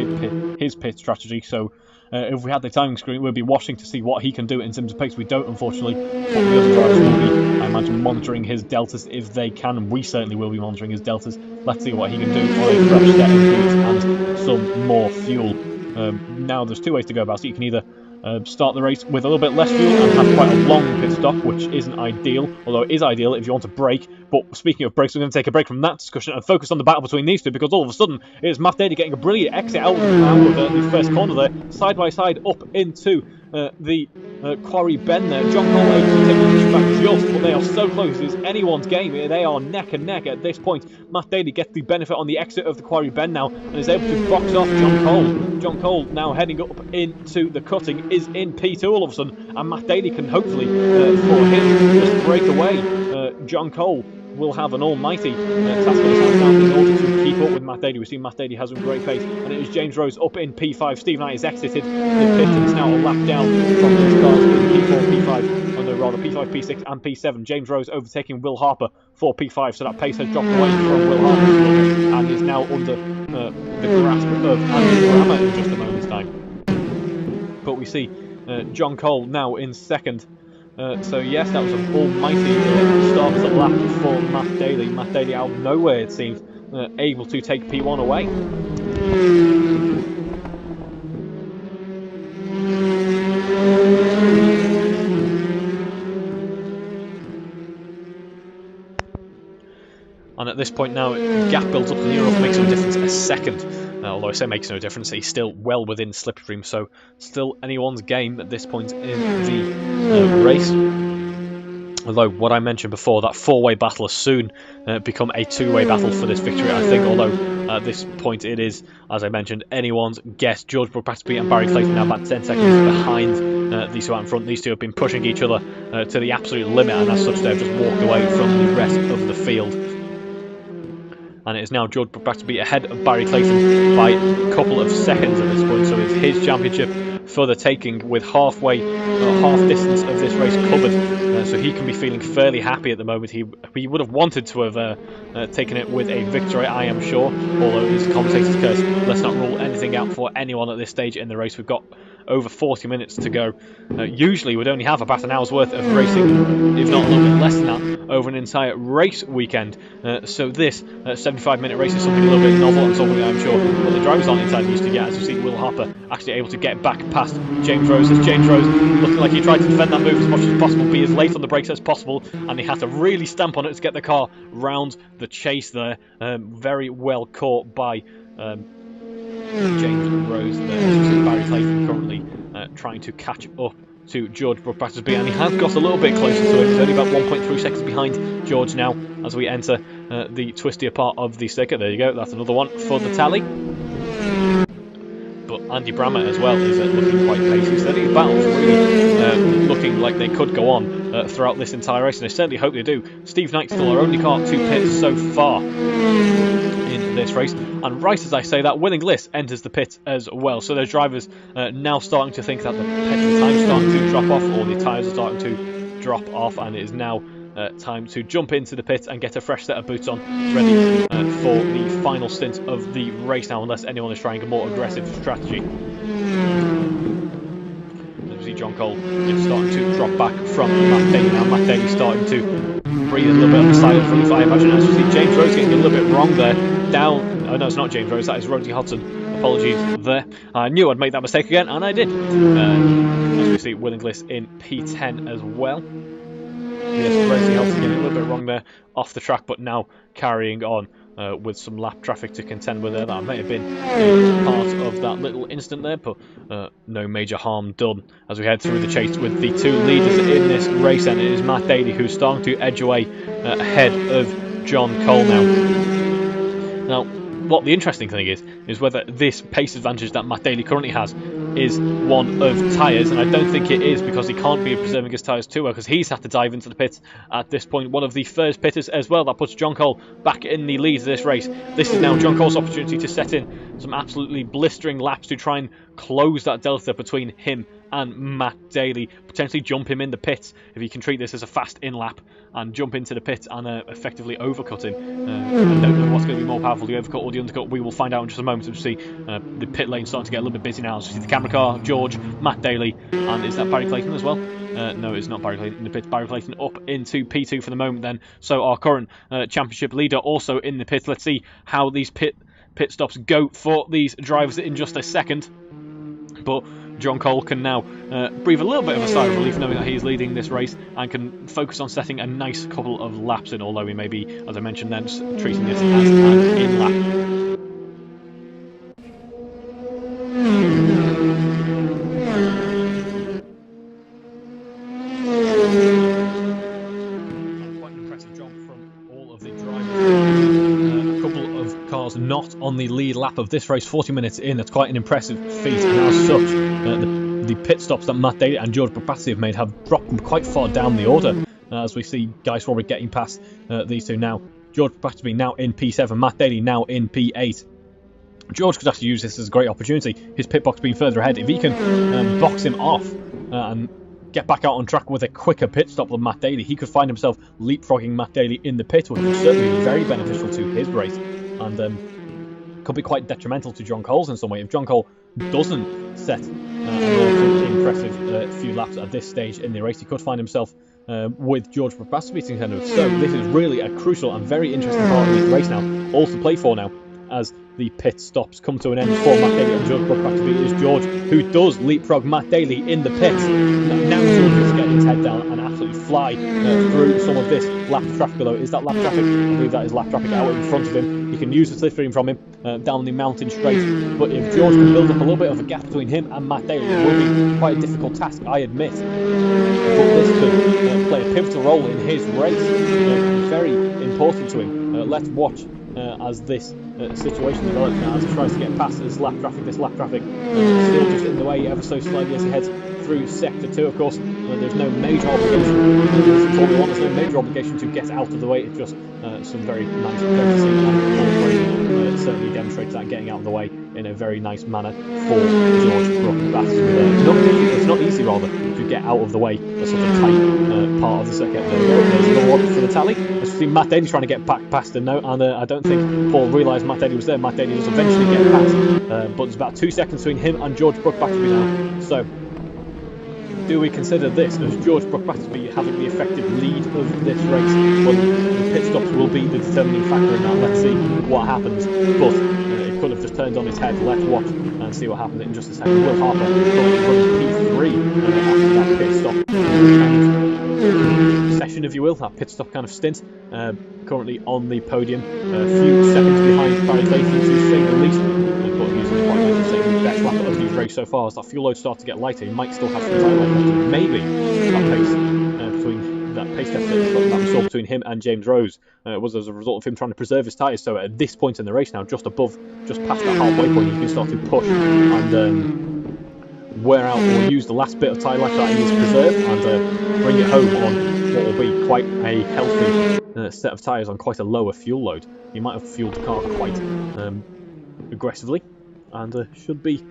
his pit strategy. So if we had the timing screen, we'd be watching to see what he can do in terms of pace. We don't, unfortunately, but the other drivers will be, I imagine, monitoring his deltas if they can, and we certainly will be monitoring his deltas. Let's see what he can do on a fresh set of boots and some more fuel. Now there's 2 ways to go about it. You can either start the race with a little bit less fuel and have quite a long pit stop, which isn't ideal, although it is ideal if you want to brake. But speaking of brakes, we're going to take a break from that discussion and focus on the battle between these two, because all of a sudden it is Matt Daly getting a brilliant exit out of the first corner there, side by side up into the quarry bend there. John Cole able to take the position back just, but they are so close. It's anyone's game. They are neck and neck at this point. Matt Daly gets the benefit on the exit of the quarry bend now and is able to box off John Cole. John Cole now heading up into the cutting is in P2 all of a sudden, and Matt Daly can hopefully, for him, just break away. John Cole will have an almighty task on his hands now in order to keep up with Matt Daly. We've seen Matt Daly has some great pace, and it is James Rose up in P5. Steve Knight has exited the pit and is now a lap down from his cars in P4, P5, or no, rather P5, P6 and P7. James Rose overtaking Will Harper for P5, so that pace has dropped away from Will Harper and is now under the grasp of Panorama in just a moment's time. But we see John Cole now in second. So yes, that was an almighty start to lap for Matt Daly. Matt Daly out of nowhere, it seems, able to take P1 away. And at this point now, gap builds up, and Europe makes no difference a second. Although I say makes no difference, he's still well within slipstream, so still anyone's game at this point in the race. Although what I mentioned before, that four-way battle has soon become a two-way battle for this victory, I think, although at this point it is, as I mentioned, anyone's guess. George Brooke-Battersby and Barry Clayton now about 10 seconds behind these two out in front. These two have been pushing each other to the absolute limit, and as such they've just walked away from the rest of the field. And it is now George Brooke-Battersby ahead of Barry Clayton by a couple of seconds at this point, so it's his championship for the taking, with half distance of this race covered, so he can be feeling fairly happy at the moment. He would have wanted to have taken it with a victory, I am sure, although it is commentator's curse. Let's not rule anything out for anyone at this stage in the race. We've got over 40 minutes to go. Usually we'd only have about an hour's worth of racing, if not a little bit less than that, over an entire race weekend. So this 75-minute race is something a little bit novel and something I'm sure what the drivers aren't entirely used to get. As you see, Will Harper actually able to get back past James Rose, as James Rose looking like he tried to defend that move as much as possible, be as late on the brakes as possible, and he had to really stamp on it to get the car round the chase there. Very well caught by James Rose there. As you see, Barry Clayton currently trying to catch up to George Brooke-Battersby, and he has got a little bit closer to him. He's only about 1.3 seconds behind George now as we enter the twistier part of the circuit. There you go, that's another one for the tally. But Andy Brammer as well is looking quite pacey. So these battles really looking like they could go on throughout this entire race, and I certainly hope they do. Steve Knight still our only car to pits so far in this race, and right as I say that, Winning List enters the pit as well. So those drivers now starting to think that the time's starting to drop off, or the tyres are starting to drop off, and it is now time to jump into the pit and get a fresh set of boots on, ready for the final stint of the race now, unless anyone is trying a more aggressive strategy. As we see, John Cole is starting to drop back from Matt Daly now. Matt Daly starting to breathe a little bit on the side of relief, I imagine. As we see, James Rose getting a little bit wrong there. Down, oh no, it's not James Rose, that is Rodney Hodson. Apologies there. I knew I'd make that mistake again, and I did. As we see, Winning List in P10 as well. Yes, Rodney Hodson getting a little bit wrong there off the track, but now carrying on with some lap traffic to contend with there. That may have been part of that little incident there, but no major harm done as we head through the chase with the two leaders in this race, and it is Matt Daly who's starting to edge away ahead of John Cole now. Now, what the interesting thing is whether this pace advantage that Matt Daly currently has is one of tyres, and I don't think it is, because he can't be preserving his tyres too well, because he's had to dive into the pits at this point. One of the first pitters as well. That puts John Cole back in the lead of this race. This is now John Cole's opportunity to set in some absolutely blistering laps to try and close that delta between him and Matt Daly, potentially jump him in the pits if he can treat this as a fast in lap and jump into the pits and effectively overcut him. I don't know what's going to be more powerful, the overcut or the undercut. We will find out in just a moment. We see the pit lane starting to get a little bit busy now. So we see the camera car, George, Matt Daly, and is that Barry Clayton as well? No, it's not Barry Clayton in the pit. Barry Clayton up into P2 for the moment then. So our current championship leader also in the pit. Let's see how these pit stops go for these drivers in just a second. But John Cole can now breathe a little bit of a sigh of relief knowing that he's leading this race and can focus on setting a nice couple of laps in, although he may be, as I mentioned then, treating this as an in-lap. Not on the lead lap of this race, 40 minutes in. That's quite an impressive feat, and as such, the pit stops that Matt Daly and George Brabazzi have made have dropped them quite far down the order, as we see Guy Swarbrick getting past these two now. George Brabazzi now in P7, Matt Daly now in P8. George could actually use this as a great opportunity, his pit box being further ahead. If he can box him off and get back out on track with a quicker pit stop than Matt Daly, he could find himself leapfrogging Matt Daly in the pit, which would certainly be very beneficial to his race, and could be quite detrimental to John Cole's in some way. If John Cole doesn't set an impressive few laps at this stage in the race, he could find himself with George Brabazzi beating him. So this is really a crucial and very interesting part of this race now, all to play for now, as the pit stops come to an end for Matt Daly and George Brabazzi. It is George who does leapfrog Matt Daly in the pits. Now George is getting his head down and absolutely fly through some of this lap traffic below. Is that lap traffic? I believe that is lap traffic out in front of him. You can use the slipstream from him down the mountain straight, but if George can build up a little bit of a gap between him and Matt Daly, it will be quite a difficult task, I admit. But this could play a pivotal role in his race. Very important to him. Let's watch as this situation develops now, as he tries to get past this lap traffic still just in the way ever so slightly as he heads through sector 2. Of course, there's no major obligation, there's no major obligation to get out of the way. It's just some very nice courtesy, and it certainly demonstrates that getting out of the way in a very nice manner for George Brabazzi. It's not easy, rather, to get out of the way at such a tight part of the circuit. There's another one for the tally. As we see Matt Daly trying to get back past the note, and I don't think Paul realised Matt Daly was there. Matt Daly does eventually get past, but there's about 2 seconds between him and George Brabazzi now. So, do we consider this as George Brabazzi having the effective lead of this race? Well, the pit stops will be the determining factor in that. Let's see what happens. But it could have just turned on its head. Let's watch and see what happens in just a second. Will Harper runs P3 after that pit stop. Session, if you will, that pit stop kind of stint. Currently on the podium, a few seconds behind Barry Clayton, to say the least. But he's quite nice to say the best lap of the race so far. As that fuel load starts to get lighter, he might still have some time left. Maybe that pace between that pace deficit that we saw between him and James Rose was as a result of him trying to preserve his tyres. So at this point in the race now, just past that halfway point, you can start to push and wear out or use the last bit of tyre life that he has preserved and bring it home on what will be quite a healthy set of tyres on quite a lower fuel load. You might have fueled the car quite aggressively, and should be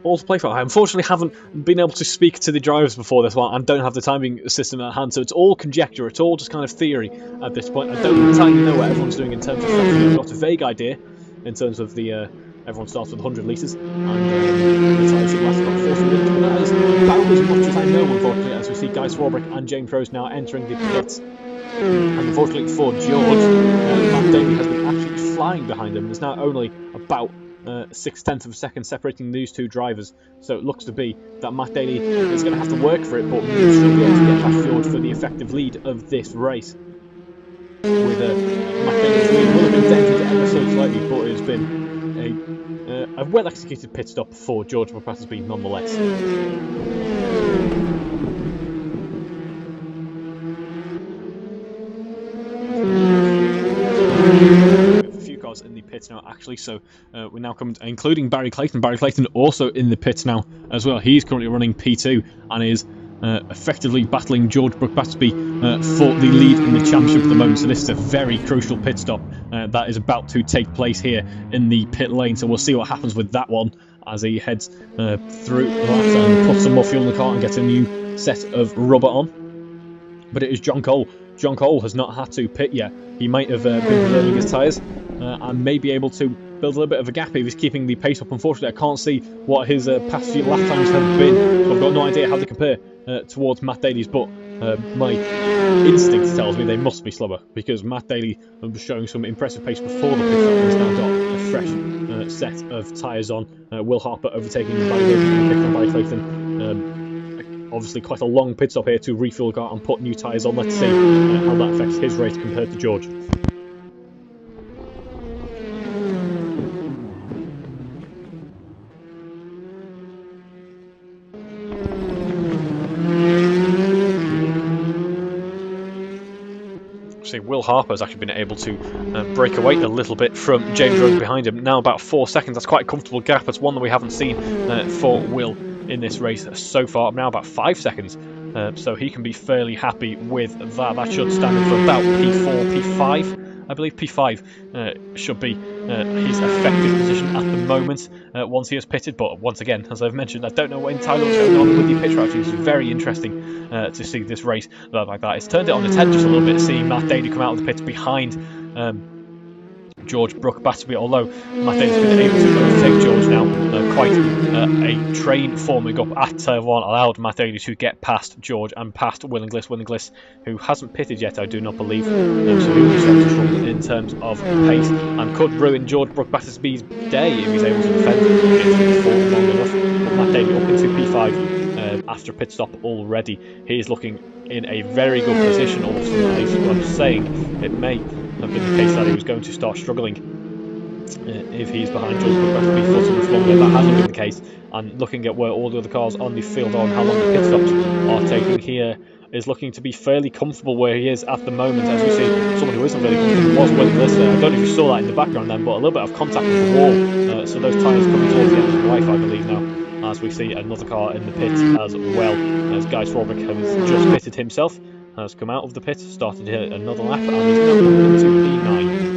all to play for. I unfortunately haven't been able to speak to the drivers before this one and don't have the timing system at hand, so it's all conjecture, it's all just kind of theory at this point. I don't entirely know what everyone's doing in terms of strategy. I've got a vague idea in terms of the everyone starts with 100 litres, and the tyre should last about 40 minutes, but that is about as much as I know, unfortunately, as we see Guy Swarbrick and James Rose now entering the pits. And unfortunately for George, Matt Daly has been actually flying behind him. There's now only about 0.6 of a second separating these two drivers, so it looks to be that Matt Daly is going to have to work for it, but he should be able to get past George for the effective lead of this race. With Matt Daly's lead will have been dented ever so slightly, but it has been a well-executed pit stop for George Brabazzi nonetheless. A few cars in the pits now, actually, so we're now coming to, including Barry Clayton. Barry Clayton also in the pits now as well. He's currently running P2 and is effectively battling George Brabazzi for the lead in the championship at the moment. So this is a very crucial pit stop that is about to take place here in the pit lane. So we'll see what happens with that one as he heads through that and puts some more fuel in the car and gets a new set of rubber on. But it is John Cole. John Cole has not had to pit yet. He might have been preserving his tyres and may be able to build a little bit of a gap if he's keeping the pace up. Unfortunately, I can't see what his past few lap times have been, so I've got no idea how they compare towards Matt Daly's, but My instinct tells me they must be slower, because Matt Daly was showing some impressive pace before the pit stop. He's now got a fresh set of tyres on. Will Harper overtaking Barry Rogan and picking on Barry Clayton. Obviously quite a long pit stop here to refuel the car and put new tyres on. Let's see how that affects his race compared to George. See, Will Harper has actually been able to break away a little bit from James Rhodes behind him. Now about 4 seconds. That's quite a comfortable gap. It's one that we haven't seen for Will in this race so far. Now about 5 seconds. So he can be fairly happy with that. That should stand him for about P4, P5. I believe P5 should be his effective position at the moment once he has pitted. But once again, as I've mentioned, I don't know what entirely what's going on with the pit strategy. It's very interesting to see this race like that. It's turned it on its head just a little bit, seeing Matt Daly come out of the pits behind George Batterby, although Matt Daly's been able to overtake George now. Quite a train forming up at turn 1 allowed Matt Daly to get past George and past Will Inglis, who hasn't pitted yet, I do not believe. So he will be starting to struggle in terms of pace and could ruin George Batterby's day if he's able to defend it for long enough. But Matt Daly up into P5 after a pit stop already. He is looking in a very good position. All of a sudden, at least what I'm saying, it may have been the case that he was going to start struggling if he's behind George Batterby for so much longer. That hasn't been the case, and looking at where all the other cars on the field are and how long the pit stops are taking, here is looking to be fairly comfortable where he is at the moment. As we see, someone who isn't really comfortable was Will Inglis. I don't know if you saw that in the background then, but a little bit of contact with the wall, so those tyres coming towards the end of life, I believe now, as we see another car in the pit as well, as Guy Swarbrick has just pitted himself, has come out of the pit, started here another lap, and is now coming into P9.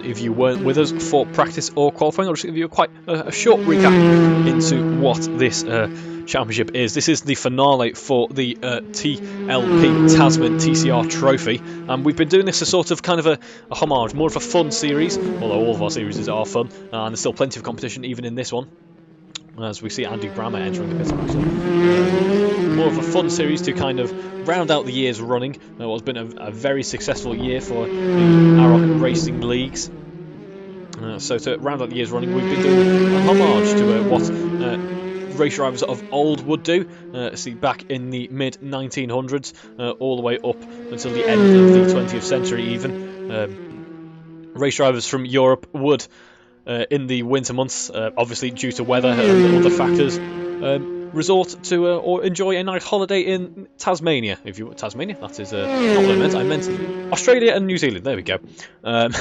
If you weren't with us for practice or qualifying, I'll just give you quite a short recap into what this championship is. This is the finale for the TLP Tasman TCR trophy, and we've been doing this as sort of kind of a homage, more of a fun series, although all of our series are fun, and there's still plenty of competition even in this one. As we see Andy Brammer entering the pit stop. So, more of a fun series to kind of round out the year's running. What's been a very successful year for the AROC racing leagues. So to round out the year's running, we've been doing a homage to what race drivers of old would do. See, back in the mid-1900s, all the way up until the end of the 20th century even. Race drivers from Europe would, in the winter months, obviously due to weather and other factors, resort to or enjoy a nice holiday in Tasmania. If you Tasmania, that is not what I meant. I meant Australia and New Zealand. There we go. Don't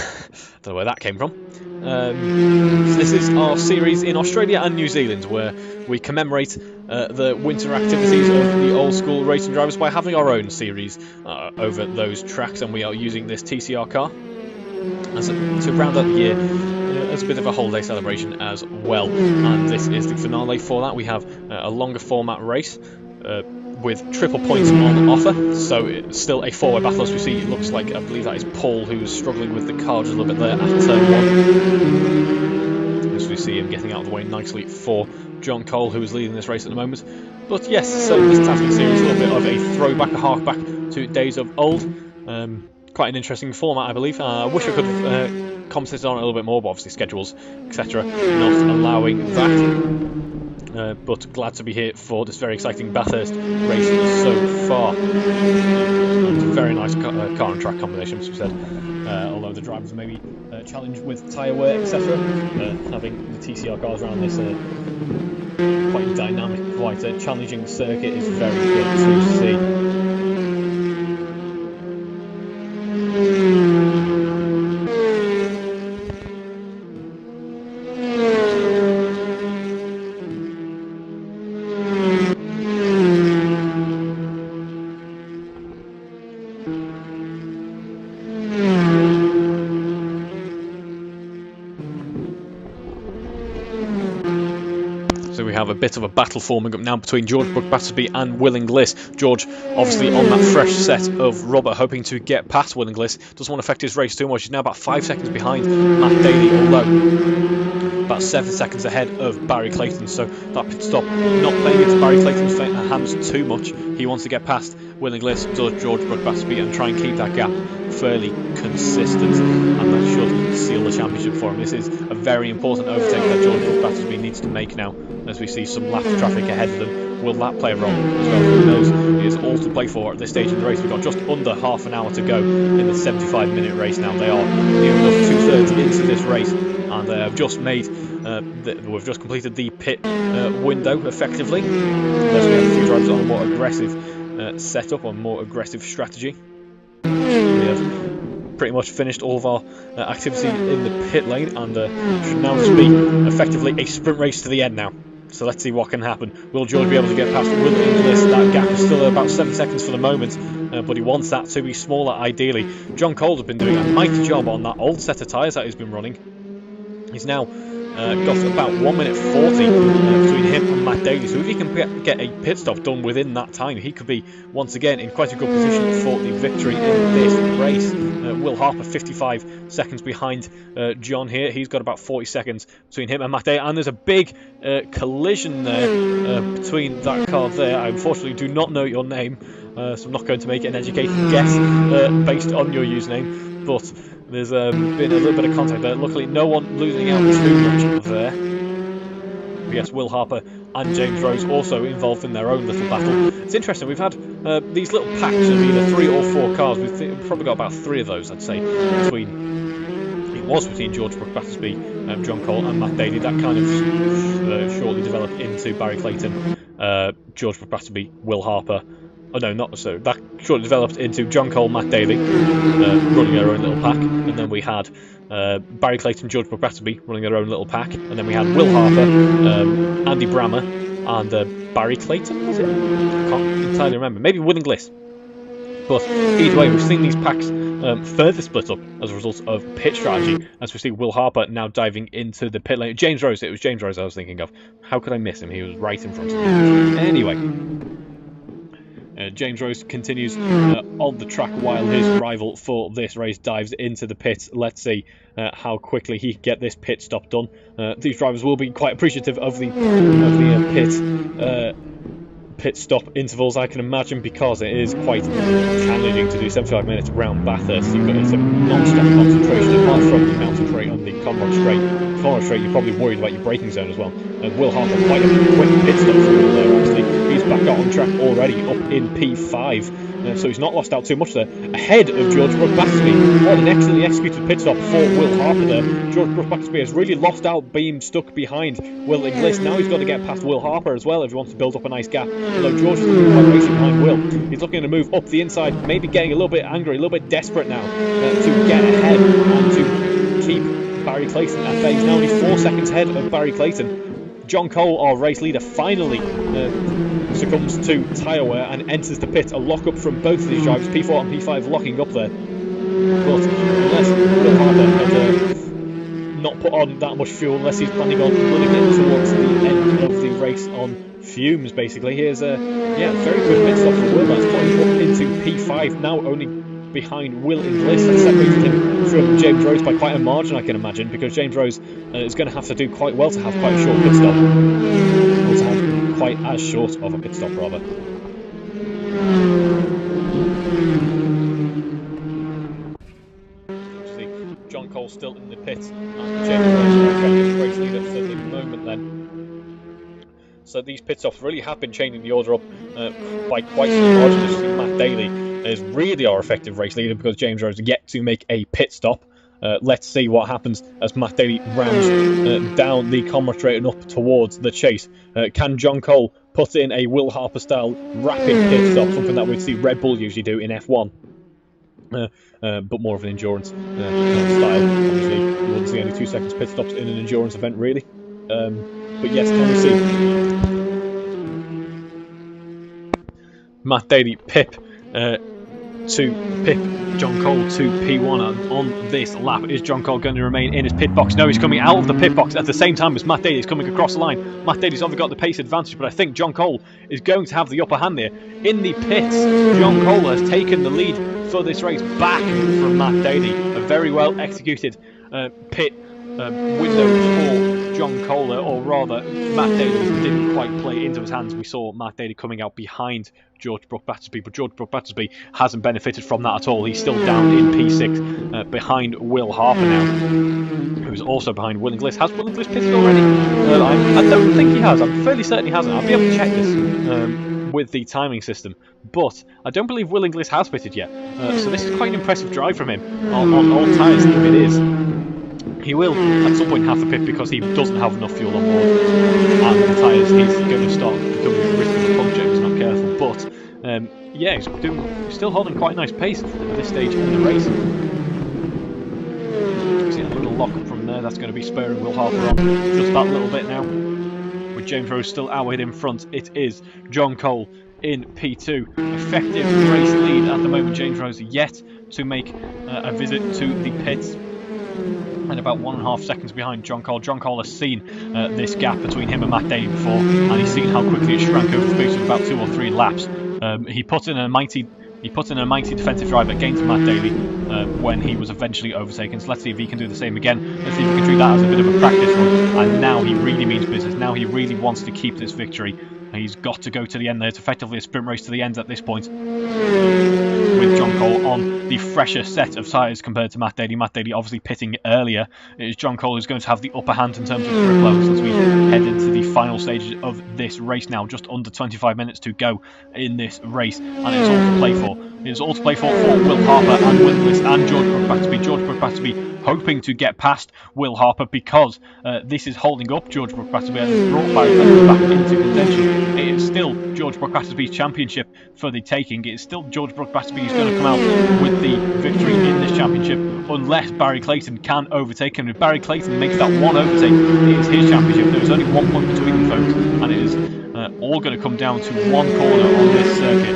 know where that came from. So this is our series in Australia and New Zealand, where we commemorate the winter activities of the old school racing drivers by having our own series over those tracks, and we are using this TCR car to round out the year as a bit of a holiday celebration as well. And this is the finale for that. We have a longer format race with triple points on offer, so it's still a four-way battle. As we see, it looks like, I believe that is Paul who's struggling with the car just a little bit there at turn 1. As we see him getting out of the way nicely for John Cole, who is leading this race at the moment. But yes, so this Tasman series is a little bit of a throwback, a hark-back to days of old. Quite an interesting format, I believe. I wish I could have commented on it a little bit more, but obviously schedules, etc. not allowing that. But glad to be here for this very exciting Bathurst race so far. And very nice car and track combination, as we said. Although the drivers may be challenged with tyre wear, etc. Having the TCR cars around this quite dynamic, quite challenging circuit is very good to see. So we have a bit of a battle forming up now between George Battersby and Will Inglis. George obviously on that fresh set of rubber, hoping to get past Will Inglis. Doesn't want to affect his race too much. He's now about 5 seconds behind Matt Daly, although about 7 seconds ahead of Barry Clayton. So that pit stop not playing into Barry Clayton's hands too much. He wants to get past Will Inglis, does George Battersby, and try and keep that gap fairly consistent, and that should seal the championship for him. This is a very important overtake that George Battersby needs to make now, as we see some lap traffic ahead of them. Will that play a role as well? Who knows? It is all to play for at this stage in the race. We've got just under half an hour to go in the 75-minute race now. They are near enough 2/3 into this race, and they have just made we've just completed the pit window effectively. Unless we have a few drivers on a more aggressive setup, on more aggressive strategy. We have pretty much finished all of our activity in the pit lane, and should now just be effectively a sprint race to the end now. So let's see what can happen. Will George be able to get past Will Inglis? That gap is still about 7 seconds for the moment, but he wants that to be smaller ideally. John Cole has been doing a mighty job on that old set of tyres that he's been running. He's now got about 1 minute 40 between him and Matt Daly, so if he can get a pit stop done within that time, he could be once again in quite a good position for the victory in this race. Will Harper 55 seconds behind John here. He's got about 40 seconds between him and Matt Daly, and there's a big collision there between that car there. I unfortunately do not know your name, so I'm not going to make an educated guess based on your username, but there's been a little bit of contact there. Luckily, no one losing out too much there. But yes, Will Harper and James Rose also involved in their own little battle. It's interesting, we've had these little packs of either 3 or 4 cars. We've probably got about 3 of those, I'd say, between George Battersby, John Cole and Matt Daly. That kind of shortly developed into Barry Clayton, George Battersby, Will Harper. Oh no, not so. That shortly developed into John Cole, Matt Daly running their own little pack, and then we had Barry Clayton, George Battersby running their own little pack, and then we had Will Harper, Andy Brammer, and Barry Clayton, was it? I can't entirely remember. Maybe Will Inglis. But either way, we've seen these packs further split up as a result of pit strategy, as we see Will Harper now diving into the pit lane. James Rose, it was James Rose I was thinking of. How could I miss him? He was right in front of me. Anyway. James Rose continues on the track while his rival for this race dives into the pits. Let's see how quickly he can get this pit stop done. These drivers will be quite appreciative of the pit stop intervals, I can imagine, because it is quite challenging to do 75 minutes around Bathurst. It's a non-stop concentration, apart from the mountain straight on the Conrod Straight. Conrod Straight, you're probably worried about your braking zone as well. Will Harper, quite a quick pit stop for him there, actually. He's back out on track already, up in P5. So he's not lost out too much there. Ahead of George Battersby. What an excellently executed pit stop for Will Harper there. George Battersby has really lost out, being stuck behind Will Inglis. Now he's got to get past Will Harper as well if he wants to build up a nice gap. Although George is quite racing behind Will. He's looking to move up the inside, maybe getting a little bit angry, a little bit desperate now to get ahead and to keep Barry Clayton at bay. He's now only 4 seconds ahead of Barry Clayton. John Cole, our race leader, finally succumbs to tyre wear and enters the pit. A lock-up from both of these drivers, P4 and P5 locking up there. But unless Will Harper had not put on that much fuel, unless he's planning on running it towards the end of the race on fumes, basically. Here's a very good pit stop for Will. That's put him up into P5, now only behind Will Inglis. That separated him from James Rose by quite a margin, I can imagine, because James Rose is going to have to do quite well to have quite a short pit stop. Or to have quite as short of a pit stop, rather. John Cole still in the pit, and James Rose race leader for the moment then. So these pit stops really have been changing the order up by quite some margin. As you see, Matt Daly is really our effective race leader because James Rose yet to make a pit stop. Let's see what happens as Matt Daly rounds down the Conrod Straight and up towards the chase. Can John Cole put in a Will Harper style rapid pit stop, something that we'd see Red Bull usually do in F1? But more of an endurance style. Obviously, you wouldn't see only 2 seconds pit stops in an endurance event, really. But yes, can we see Matt Daly pip to pip John Cole to P1 on this lap. Is John Cole going to remain in his pit box? No, he's coming out of the pit box at the same time as Matt Daly is coming across the line. Matt Daly's obviously got the pace advantage, but I think John Cole is going to have the upper hand there. In the pits, John Cole has taken the lead for this race back from Matt Daly. A very well executed pit window for John Cole, or rather, Matt Daly didn't quite play into his hands. We saw Matt Daly coming out behind George Brook Battersby, but George Brook Battersby hasn't benefited from that at all. He's still down in P6 behind Will Harper now, who's also behind Will Inglis. Has Will Inglis pitted already? I don't think he has. I'm fairly certain he hasn't. I'll be able to check this with the timing system, but I don't believe Will Inglis has pitted yet. So this is quite an impressive drive from him on all tyres, if it is. He will at some point have to pit because he doesn't have enough fuel on board, and the tyres he's going to start becoming a risk of a puncture if he's not careful. But yeah, he's still holding quite a nice pace at this stage in the race. See a little lock up from there. That's going to be spurring Will Harper on just that little bit now. With James Rose still out in front, it is John Cole in P2. Effective race lead at the moment. James Rose yet to make a visit to the pits, and about 1.5 seconds behind John Cole. John Cole has seen this gap between him and Matt Daly before, and he's seen how quickly it shrank over the space of about 2 or 3 laps. He put in a mighty defensive drive against Matt Daly when he was eventually overtaken. So let's see if he can do the same again. Let's see if he can treat that as a bit of a practice run. And now he really means business. Now he really wants to keep this victory. He's got to go to the end there. It's effectively a sprint race to the end at this point, with John Cole on the fresher set of tyres compared to Matt Daly. Matt Daly obviously pitting earlier. It is John Cole who's going to have the upper hand in terms of grip levels as we head into the final stages of this race now. Just under 25 minutes to go in this race, and it's all to play for. It's all to play for Will Harper and Will Inglis and George Brook Battersby. George Brook Battersby hoping to get past Will Harper because this is holding up George Brook Battersby and has brought Barry Clayton back into contention. It is still George Brook Battersby's championship for the taking. It is still George Brook Battersby who's going to come out with the victory in this championship, unless Barry Clayton can overtake him. If Barry Clayton makes that one overtake, it is his championship. There is only 1 point between the folks, and it is all going to come down to one corner on this circuit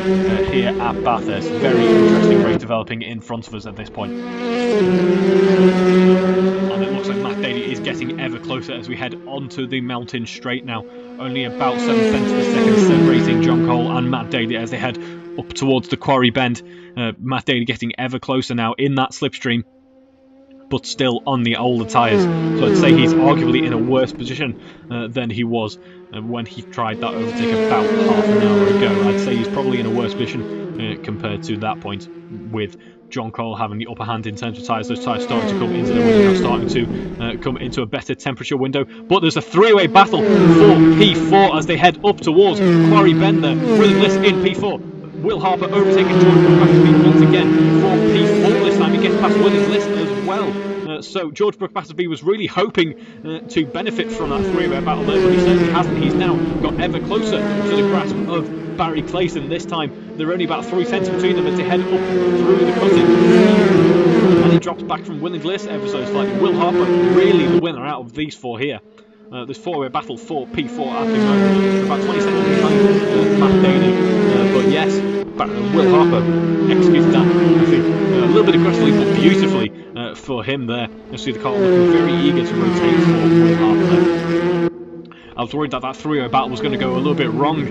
here at Bathurst. Very interesting race developing in front of us at this point. And it looks like Matt Daly is getting ever closer as we head onto the mountain straight now. Only about 7 tenths of a second separating John Cole and Matt Daly as they head up towards the quarry bend. Matt Daly getting ever closer now in that slipstream, but still on the older tyres. So I'd say he's arguably in a worse position than he was when he tried that overtake about half an hour ago. I'd say he's probably in a worse position compared to that point, with John Cole having the upper hand in terms of tyres. Those tyres starting to come into the window, starting to come into a better temperature window. But there's a three-way battle for P4 as they head up towards Quarry Bend there. Will Inglis in P4. Will Harper overtaking George Brook Battersby once again for P4 this time. He gets past Will Inglis as well. So George Brook Battersby was really hoping to benefit from that three-way battle there, but he certainly hasn't. He's now got ever closer to the grasp of Barry Clayton. This time there are only about 3 tenths between them as they head up through the cutting. And he drops back from Will Inglis ever so slightly. Will Harper really the winner out of these 4 here. This 4-way battle for P4 at the moment. About 20 seconds behind Matt Daly. But yes, Will Harper executed that, I think, a little bit aggressively but beautifully for him there. You see the car looking very eager to rotate for Will Harper there. I was worried that 3-way battle was going to go a little bit wrong.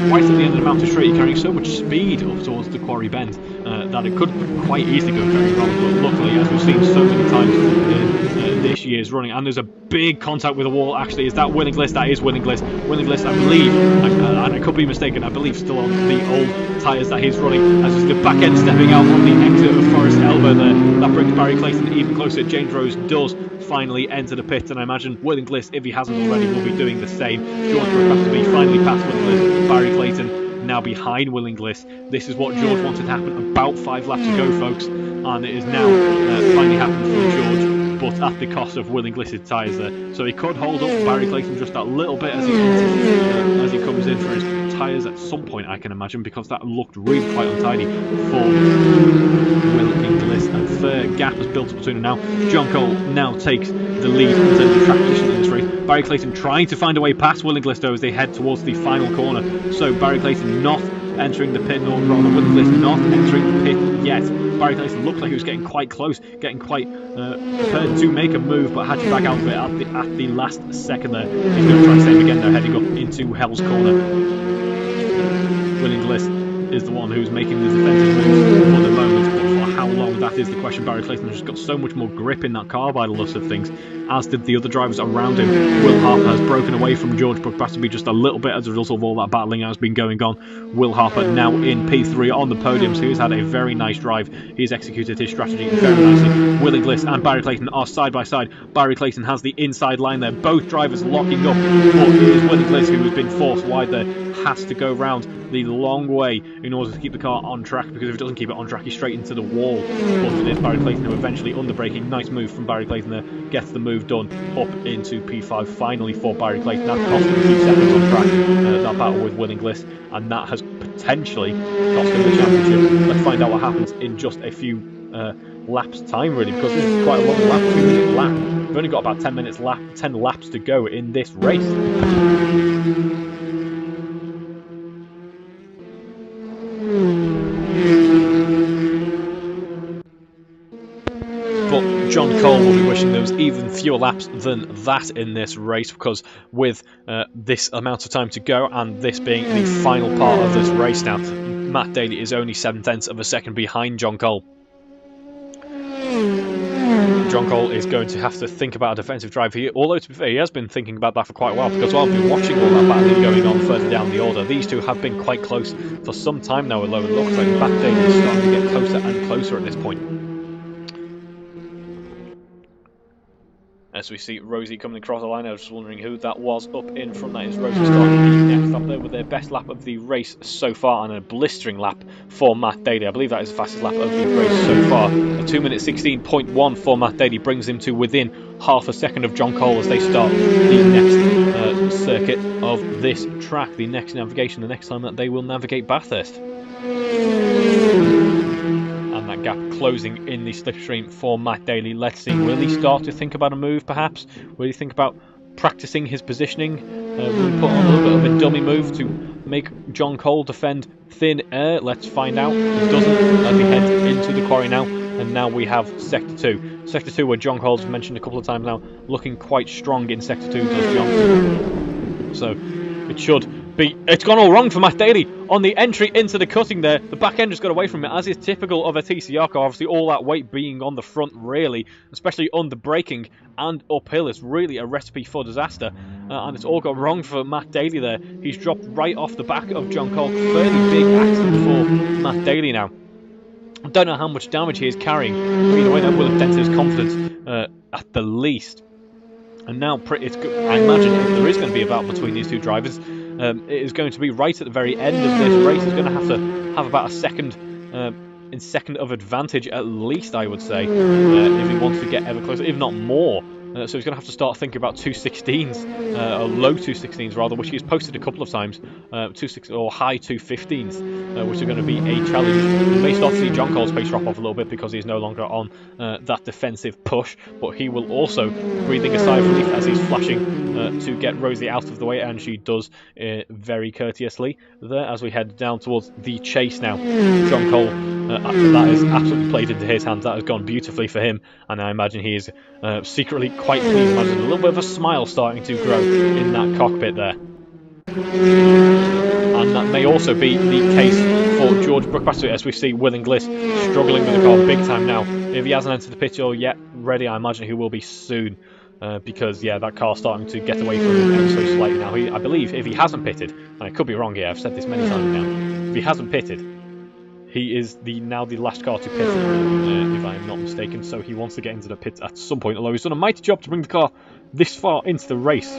Right at the end of the mountain straight, carrying so much speed up towards the quarry bend that it could quite easily go very wrong. But luckily, as we've seen so many times in this year's running, and there's a big contact with the wall. Actually, is that Will Inglis? That is Will Inglis. Will Inglis, I believe, and I could be mistaken, I believe still on the old tyres that he's running, as the back end stepping out on the exit of Forest Elbow there. That brings Barry Clayton even closer. James Rose does finally enter the pit, and I imagine Will Inglis, if he hasn't already, will be doing the same. George Brook Battersby finally past Will Inglis. Barry Clayton now behind Will Inglis. This is what George wanted to happen about 5 laps ago, folks, and it is now finally happened for George, but at the cost of Will Inglis' tyres there. So he could hold up Barry Clayton just that little bit as he enters, as he comes in for his tyres at some point, I can imagine, because that looked really quite untidy for Will Inglis. A fair gap has built up between them now. John Cole now takes the lead in terms of track position in this race. Barry Clayton trying to find a way past Will Inglis though as they head towards the final corner. So Barry Clayton not entering the pit, or rather Willie Bliss not entering the pit yet. Barry Clayton looked like he was getting quite close, getting quite prepared to make a move, but had to back out of it at the last second there. He's going to try the same again though, heading up into Hell's Corner. Willie Bliss is the one who's making the defensive moves for the moment, but for how long, that is the question. Barry Clayton has just got so much more grip in that car by the looks of things, as did the other drivers around him. Will Harper has broken away from George Brook-Basterby just a little bit as a result of all that battling that has been going on. Will Harper now in P3 on the podium, so he's had a very nice drive. He's executed his strategy very nicely. Willie Bliss and Barry Clayton are side by side. Barry Clayton has the inside line there, both drivers locking up, but it is Willie Bliss who has been forced wide there, has to go round the long way in order to keep the car on track, because if it doesn't keep it on track, he's straight into the wall. But it is Barry Clayton who eventually underbraking. Nice move from Barry Clayton there, gets the move done up into P5 finally for Barry Clayton. That cost him 2 seconds on track, that battle with Willie Bliss, and that has potentially cost him the championship. Let's find out what happens in just a few laps time, really, because this is quite a long lap, 2-minute lap. We've only got about 10 laps to go in this race. But John Cole will be wishing there was even fewer laps than that in this race, because with this amount of time to go and this being the final part of this race now, Matt Daly is only 7/10 of a second behind John Cole. John Cole is going to have to think about a defensive drive here, although to be fair, he has been thinking about that for quite a while, because while I've been watching all that battling going on further down the order, these two have been quite close for some time now, although it looks like Matt Daly is starting to get closer and closer at this point. As we see Rosie coming across the line, I was just wondering who that was up in front. That is Rosie starting the next up there with their best lap of the race so far, and a blistering lap for Matt Daly. I believe that is the fastest lap of the race so far. A 2-minute 16.1 for Matt Daly brings him to within half a second of John Cole as they start the next circuit of this track, the next navigation, the next time that they will navigate Bathurst. And that gap closing in the slipstream for Matt Daly. Let's see, will he start to think about a move perhaps? Will he think about practicing his positioning? Will he put on a little bit of a dummy move to make John Cole defend thin air? Let's find out. He doesn't, as we head into the quarry now. And now we have Sector 2. Sector 2, where John Cole's mentioned a couple of times now, looking quite strong in Sector 2, does John. So it should be... It's gone all wrong for Matt Daly on the entry into the cutting there. The back end just got away from it, as is typical of a TCR car. Obviously, all that weight being on the front, really, especially under braking and uphill. It's really a recipe for disaster. And it's all got wrong for Matt Daly there. He's dropped right off the back of John Cole. Fairly big accident for Matt Daly now. I don't know how much damage he is carrying, but either way that will have dented his confidence at the least. And now it's good. I imagine if there is going to be a battle between these two drivers, it is going to be right at the very end of this race. He's going to have about a second of advantage at least, I would say, if he wants to get ever closer, if not more. So he's going to have to start thinking about 216s, or low 216s rather, which he's posted a couple of times, 216 or high 215s, which are going to be a challenge. We may start to see John Cole's pace drop off a little bit because he's no longer on that defensive push, but he will also breathing a sigh of relief as he's flashing to get Rosie out of the way, and she does very courteously there as we head down towards the chase now. John Cole, that is absolutely played into his hands. That has gone beautifully for him, and I imagine he is secretly quite pleased. Imagine a little bit of a smile starting to grow in that cockpit there. And that may also be the case for George Brook-Basterby, as we see Willing Bliss struggling with the car big time now. If he hasn't entered the pit yet ready, I imagine he will be soon. Because, yeah, that car's starting to get away from him ever so slightly now. I believe if he hasn't pitted, and I could be wrong here, I've said this many times now, if he hasn't pitted, he is now the last car to pit, if I'm not mistaken, so he wants to get into the pit at some point, although he's done a mighty job to bring the car this far into the race.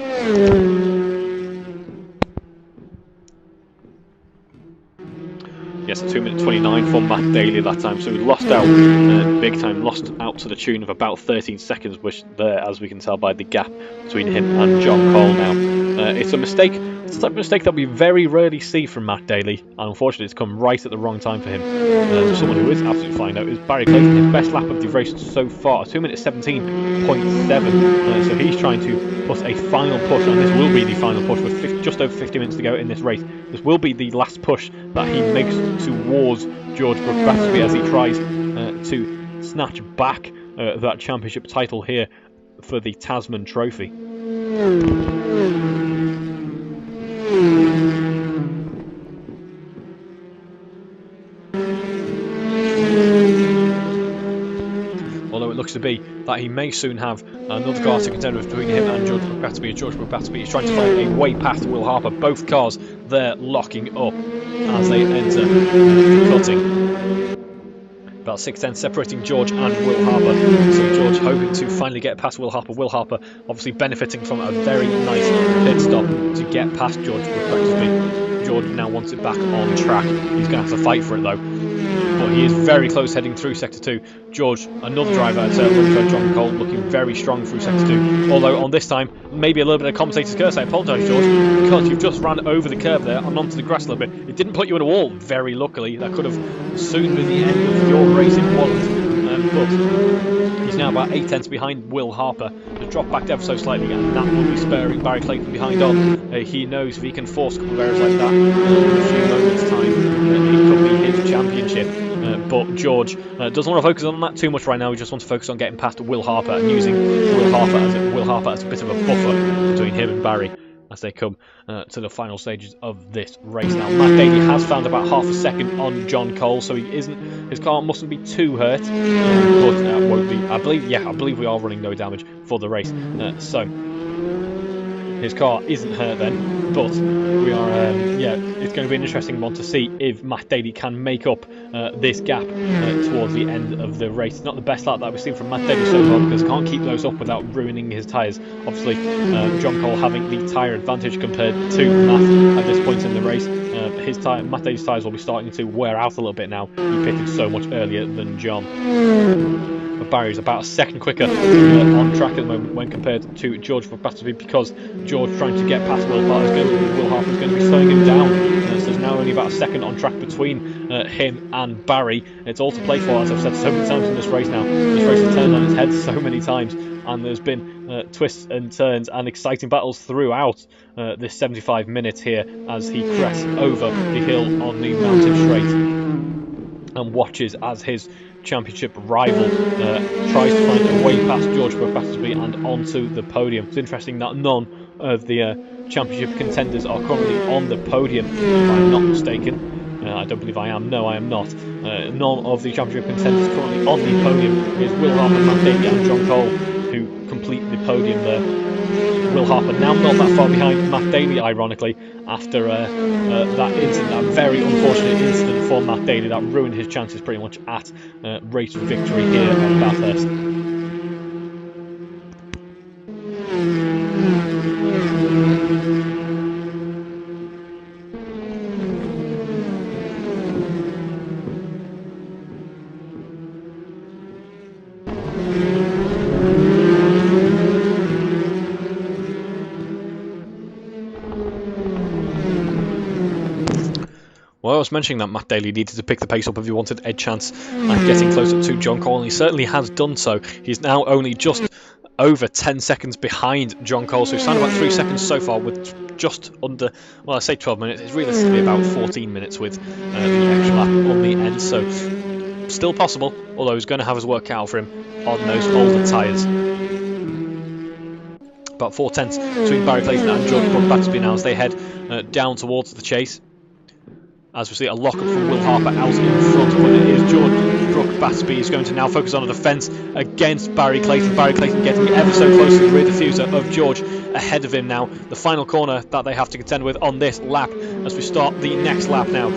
Yes, a 2-minute 29 for Matt Daly that time, so he lost out big time, lost out to the tune of about 13 seconds, which there, as we can tell by the gap between him and John Cole now. It's a mistake It's the type of mistake that we very rarely see from Matt Daly, and unfortunately it's come right at the wrong time for him. Someone who is absolutely fine now is Barry Clayton, his best lap of the race so far, 2 minutes 17.7. So he's trying to put a final push, and this will be the final push with just over 50 minutes to go in this race. This will be the last push that he makes towards George Battersby as he tries to snatch back that championship title here for the Tasman Trophy. Although it looks to be that he may soon have another car to contend with between him and George Battersby. George Battersby is trying to find a way past Will Harper. Both cars there locking up as they enter the cutting. About 6 tenths separating George and Will Harper. So George hoping to finally get past Will Harper. Will Harper obviously benefiting from a very nice pit stop to get past George Battersby. George now wants it back on track. He's going to have to fight for it though. But he is very close heading through Sector 2. George, another driver at John Cole, looking very strong through Sector 2. Although on this time, maybe a little bit of commentator's curse. I apologise, George, because you've just ran over the curve there and onto the grass a little bit. It didn't put you in a wall, very luckily. That could have soon been the end of your racing wallet. But he's now about 8 tenths behind Will Harper. Has dropped back ever so slightly, and that will be sparing Barry Clayton behind on. He knows if he can force a couple of errors like that in a few moments' time, it could be his championship. But George doesn't want to focus on that too much right now. He just wants to focus on getting past Will Harper and using Will Harper as a bit of a buffer between him and Barry as they come to the final stages of this race. Now, Matt Daly has found about half a second on John Cole, so his car mustn't be too hurt, but won't be. I believe we are running no damage for the race. So his car isn't hurt then, but we are, it's going to be an interesting one to see if Matt Daly can make up this gap towards the end of the race. It's not the best lap that we've seen from Matt Daly so far, because he can't keep those up without ruining his tyres. Obviously, John Cole having the tyre advantage compared to Matt at this point in the race. Matt Daly's tyres will be starting to wear out a little bit now. He pitted so much earlier than John. But Barry's about a second quicker on track at the moment when compared to George Battersby, because George trying to get past Will Harper is going to be slowing him down. So there's now only about a second on track between him and Barry. It's all to play for, as I've said so many times in this race now. This race has turned on its head so many times, and there's been twists and turns and exciting battles throughout this 75 minutes here as he crests over the hill on the mountain straight and watches as his championship rival tries to find a way past George Battersby and onto the podium. It's interesting that none of the championship contenders are currently on the podium, if I'm not mistaken. I don't believe I am. No, I am not. None of the championship contenders currently on the podium is Will Harper, Matt Daly and John Cole, who complete the podium there. Will Harper now not that far behind Matt Daly, ironically, after that incident, that very unfortunate incident for Matt Daly that ruined his chances pretty much at race victory here at Bathurst. Well, I was mentioning that Matt Daly needed to pick the pace up if he wanted a chance at getting closer to John Cole, and he certainly has done so. He's now only just over 10 seconds behind John Cole, so he's found about 3 seconds so far with just under, well, I say 12 minutes. It's realistically about 14 minutes with the extra lap on the end, so still possible, although he's going to have his work cut out for him on those older tyres. About 4 tenths between Barry Clayton and George Battersby now as they head down towards the chase. As we see a lock-up from Will Harper out in front, but it is George Battersby is going to now focus on a defence against Barry Clayton. Barry Clayton getting ever so close to the rear diffuser of George ahead of him now. The final corner that they have to contend with on this lap as we start the next lap now.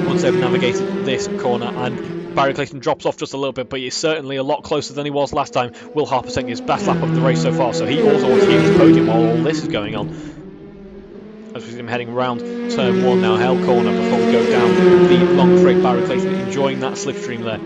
Once they've navigated this corner, and Barry Clayton drops off just a little bit, but he's certainly a lot closer than he was last time. Will Harper taking his best lap of the race so far, so he also wants to use his podium while all this is going on. As we see him heading around turn 1 now, hell corner, before we go down the long straight. Barry Clayton enjoying that slipstream there.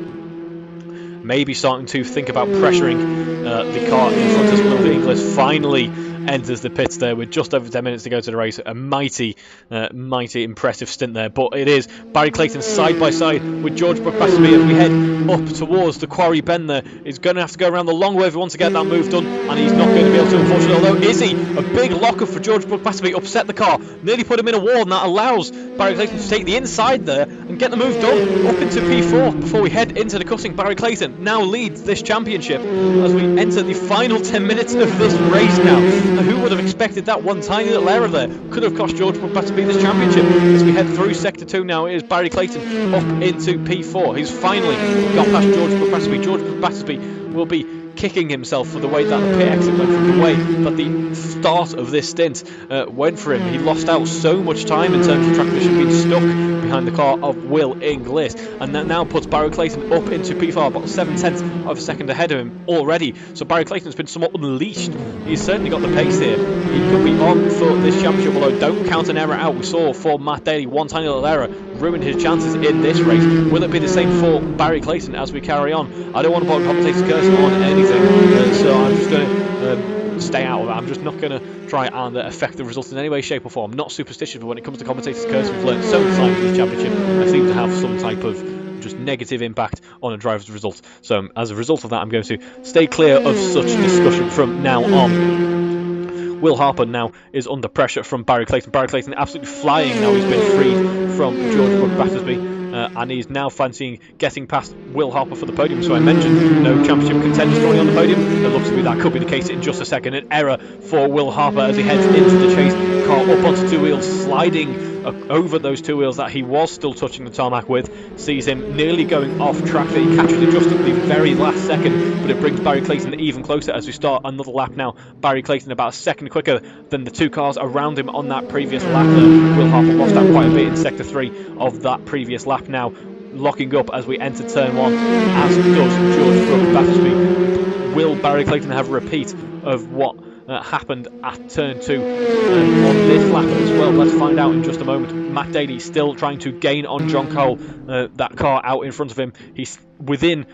Maybe starting to think about pressuring the car in front as Will Inglis finally enters the pits there with just over 10 minutes to go to the race. A mighty impressive stint there. But it is Barry Clayton side by side with George Battersby as we head up towards the quarry bend there. He's going to have to go around the long way if he wants to get that move done, and he's not going to be able to, unfortunately. Although Izzy, a big locker for George Battersby, upset the car, nearly put him in a wall, and that allows Barry Clayton to take the inside there and get the move done up into P4 before we head into the cutting. Barry Clayton now leads this championship as we enter the final 10 minutes of this race now. Now, who would have expected that one tiny little error there could have cost George Battersby this championship? As we head through Sector 2 now, it is Barry Clayton up into P4. He's finally got past George Battersby. George Battersby will be kicking himself for the way that the pit exit went, from the way that the start of this stint went for him. He lost out so much time in terms of track position, being stuck behind the car of Will Inglis, and that now puts Barry Clayton up into P4, about 7/10 of a second ahead of him already. So Barry Clayton's been somewhat unleashed. He's certainly got the pace here. He could be on for this championship, although don't count an error out. We saw for Matt Daly, one tiny little error ruined his chances in this race. Will it be the same for Barry Clayton as we carry on? I don't want to put a commentator's curse on anything, so I'm just going to stay out of it. I'm just not going to try and affect the result in any way, shape or form. I'm not superstitious, but when it comes to commentator's curse, we've learned so many times in this championship, I seem to have some type of just negative impact on a driver's result. So as a result of that, I'm going to stay clear of such discussion from now on. Will Harper now is under pressure from Barry Clayton. Barry Clayton absolutely flying now. He's been freed from George Battersby. And he's now fancying getting past Will Harper for the podium. So I mentioned no championship contenders currently on the podium. It looks to me that could be the case in just a second. An error for Will Harper as he heads into the chase. Car up onto two wheels, sliding over those two wheels that he was still touching the tarmac with. Sees him nearly going off track. He catches it just at the very last second, but it brings Barry Clayton even closer as we start another lap now. Barry Clayton about a second quicker than the two cars around him on that previous lap. Will Harper lost out quite a bit in sector 3 of that previous lap now, locking up as we enter turn 1, as does George Battersby. Will Barry Clayton have a repeat of what happened at turn 2 on this lap as well? Let's find out in just a moment. Matt Daly still trying to gain on John Cole, that car out in front of him. He's within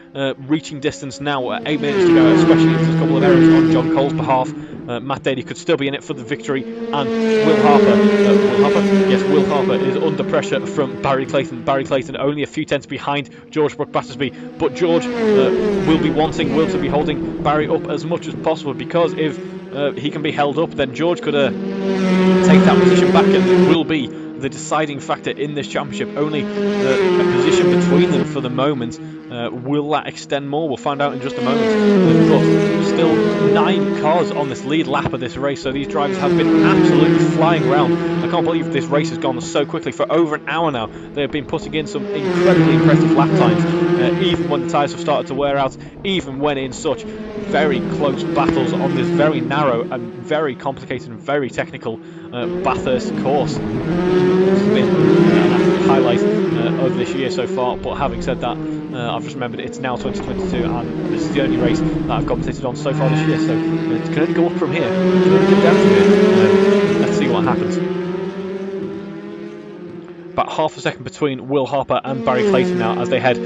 reaching distance now at 8 minutes to go, especially if there's a couple of errors on John Cole's behalf. Matt Daly could still be in it for the victory, and Will Harper is under pressure from Barry Clayton. Barry Clayton only a few tenths behind George Battersby, but George will be wanting Will to be holding Barry up as much as possible, because if he can be held up, then George could take that position back, and it will be the deciding factor in this championship. Only a position between them for the moment. Will that extend more? We'll find out in just a moment. But still 9 cars on this lead lap of this race, so these drivers have been absolutely flying around. I can't believe this race has gone so quickly. For over an hour now, they have been putting in some incredibly impressive lap times, even when the tyres have started to wear out, even when in such very close battles on this very narrow and very complicated and very technical Bathurst course. It's been an absolute highlight of this year so far. But having said that, I've just remembered it's now 2022, and this is the only race that I've commentated on so far this year, so it can only go up from here. It can only go down from here. Let's see what happens. About half a second between Will Harper and Barry Clayton now as they head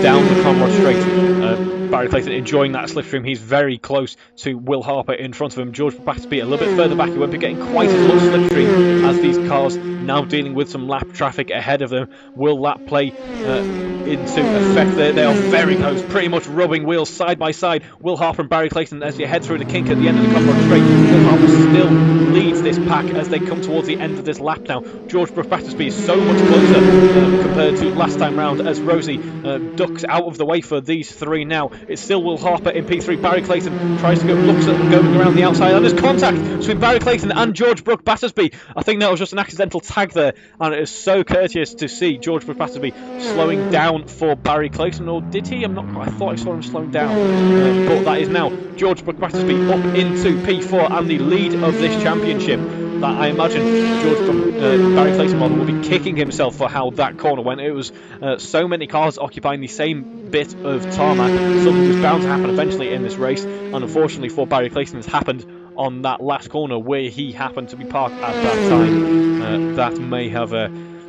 down the Conrod Straight. Barry Clayton enjoying that slipstream. He's very close to Will Harper in front of him. George Battersby a little bit further back. He won't be getting quite as much slipstream as these cars now dealing with some lap traffic ahead of them. Will that play into effect there? They are very close, pretty much rubbing wheels side by side. Will Harper and Barry Clayton as you head through the kink at the end of the Conrod Straight. Will Harper still leads this pack as they come towards the end of this lap now. George Battersby is so much closer compared to last time round as Rosie ducks out of the way for these three now. It's still Will Harper in P3. Barry Clayton tries to go, looks at them going around the outside, and there's contact between Barry Clayton and George Battersby. I think that was just an accidental tag there, and it is so courteous to see George Battersby slowing down for Barry Clayton, or did he? I'm not quite. I thought I saw him slowing down, but that is now George Battersby up into P4 and the lead of this championship. That I imagine Barry Clayton will be kicking himself for how that corner went. It was so many cars occupying the same bit of tarmac. Something was bound to happen eventually in this race, and unfortunately for Barry Clayton, it's happened on that last corner where he happened to be parked at that time. That may have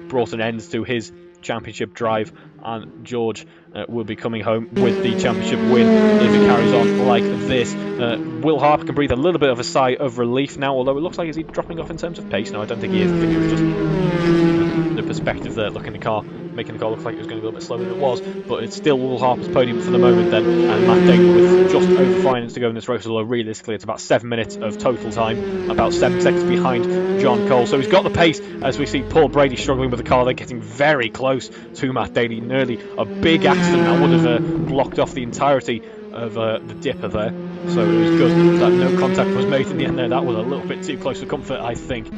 brought an end to his championship drive, and George will be coming home with the championship win if it carries on like this. Will Harper can breathe a little bit of a sigh of relief now, although it looks like, is he dropping off in terms of pace? No, I don't think he is. I think it was just the perspective there, looking at the car, making the car look like it was going to go a bit slower than it was, but it's still Will Harper's podium for the moment then, and Matt Daly with just over 5 minutes to go in this race, although realistically it's about 7 minutes of total time, about 7 seconds behind John Cole. So he's got the pace as we see Paul Brady struggling with the car. They're getting very close to Matt Daly, nearly a big accident that would have blocked off the entirety of the dipper there. So it was good that no contact was made in the end there. That was a little bit too close for comfort, I think.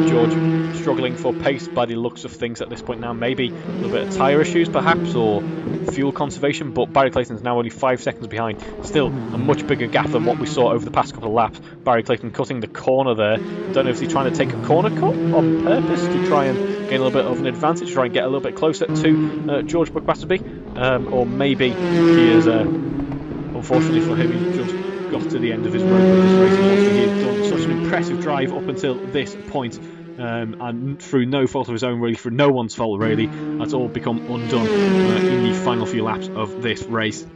George struggling for pace by the looks of things at this point now. Maybe a little bit of tyre issues perhaps, or fuel conservation, but Barry Clayton's now only 5 seconds behind. Still a much bigger gap than what we saw over the past couple of laps. Barry Clayton cutting the corner there. Don't know if he's trying to take a corner cut on purpose to try and gain a little bit of an advantage, try and get a little bit closer to George Buck-Battersby, or maybe he is, unfortunately for him, he just got to the end of his rope with this race. He has done such an impressive drive up until this point, and through no fault of his own, really, through no one's fault really, that's all become undone in the final few laps of this race.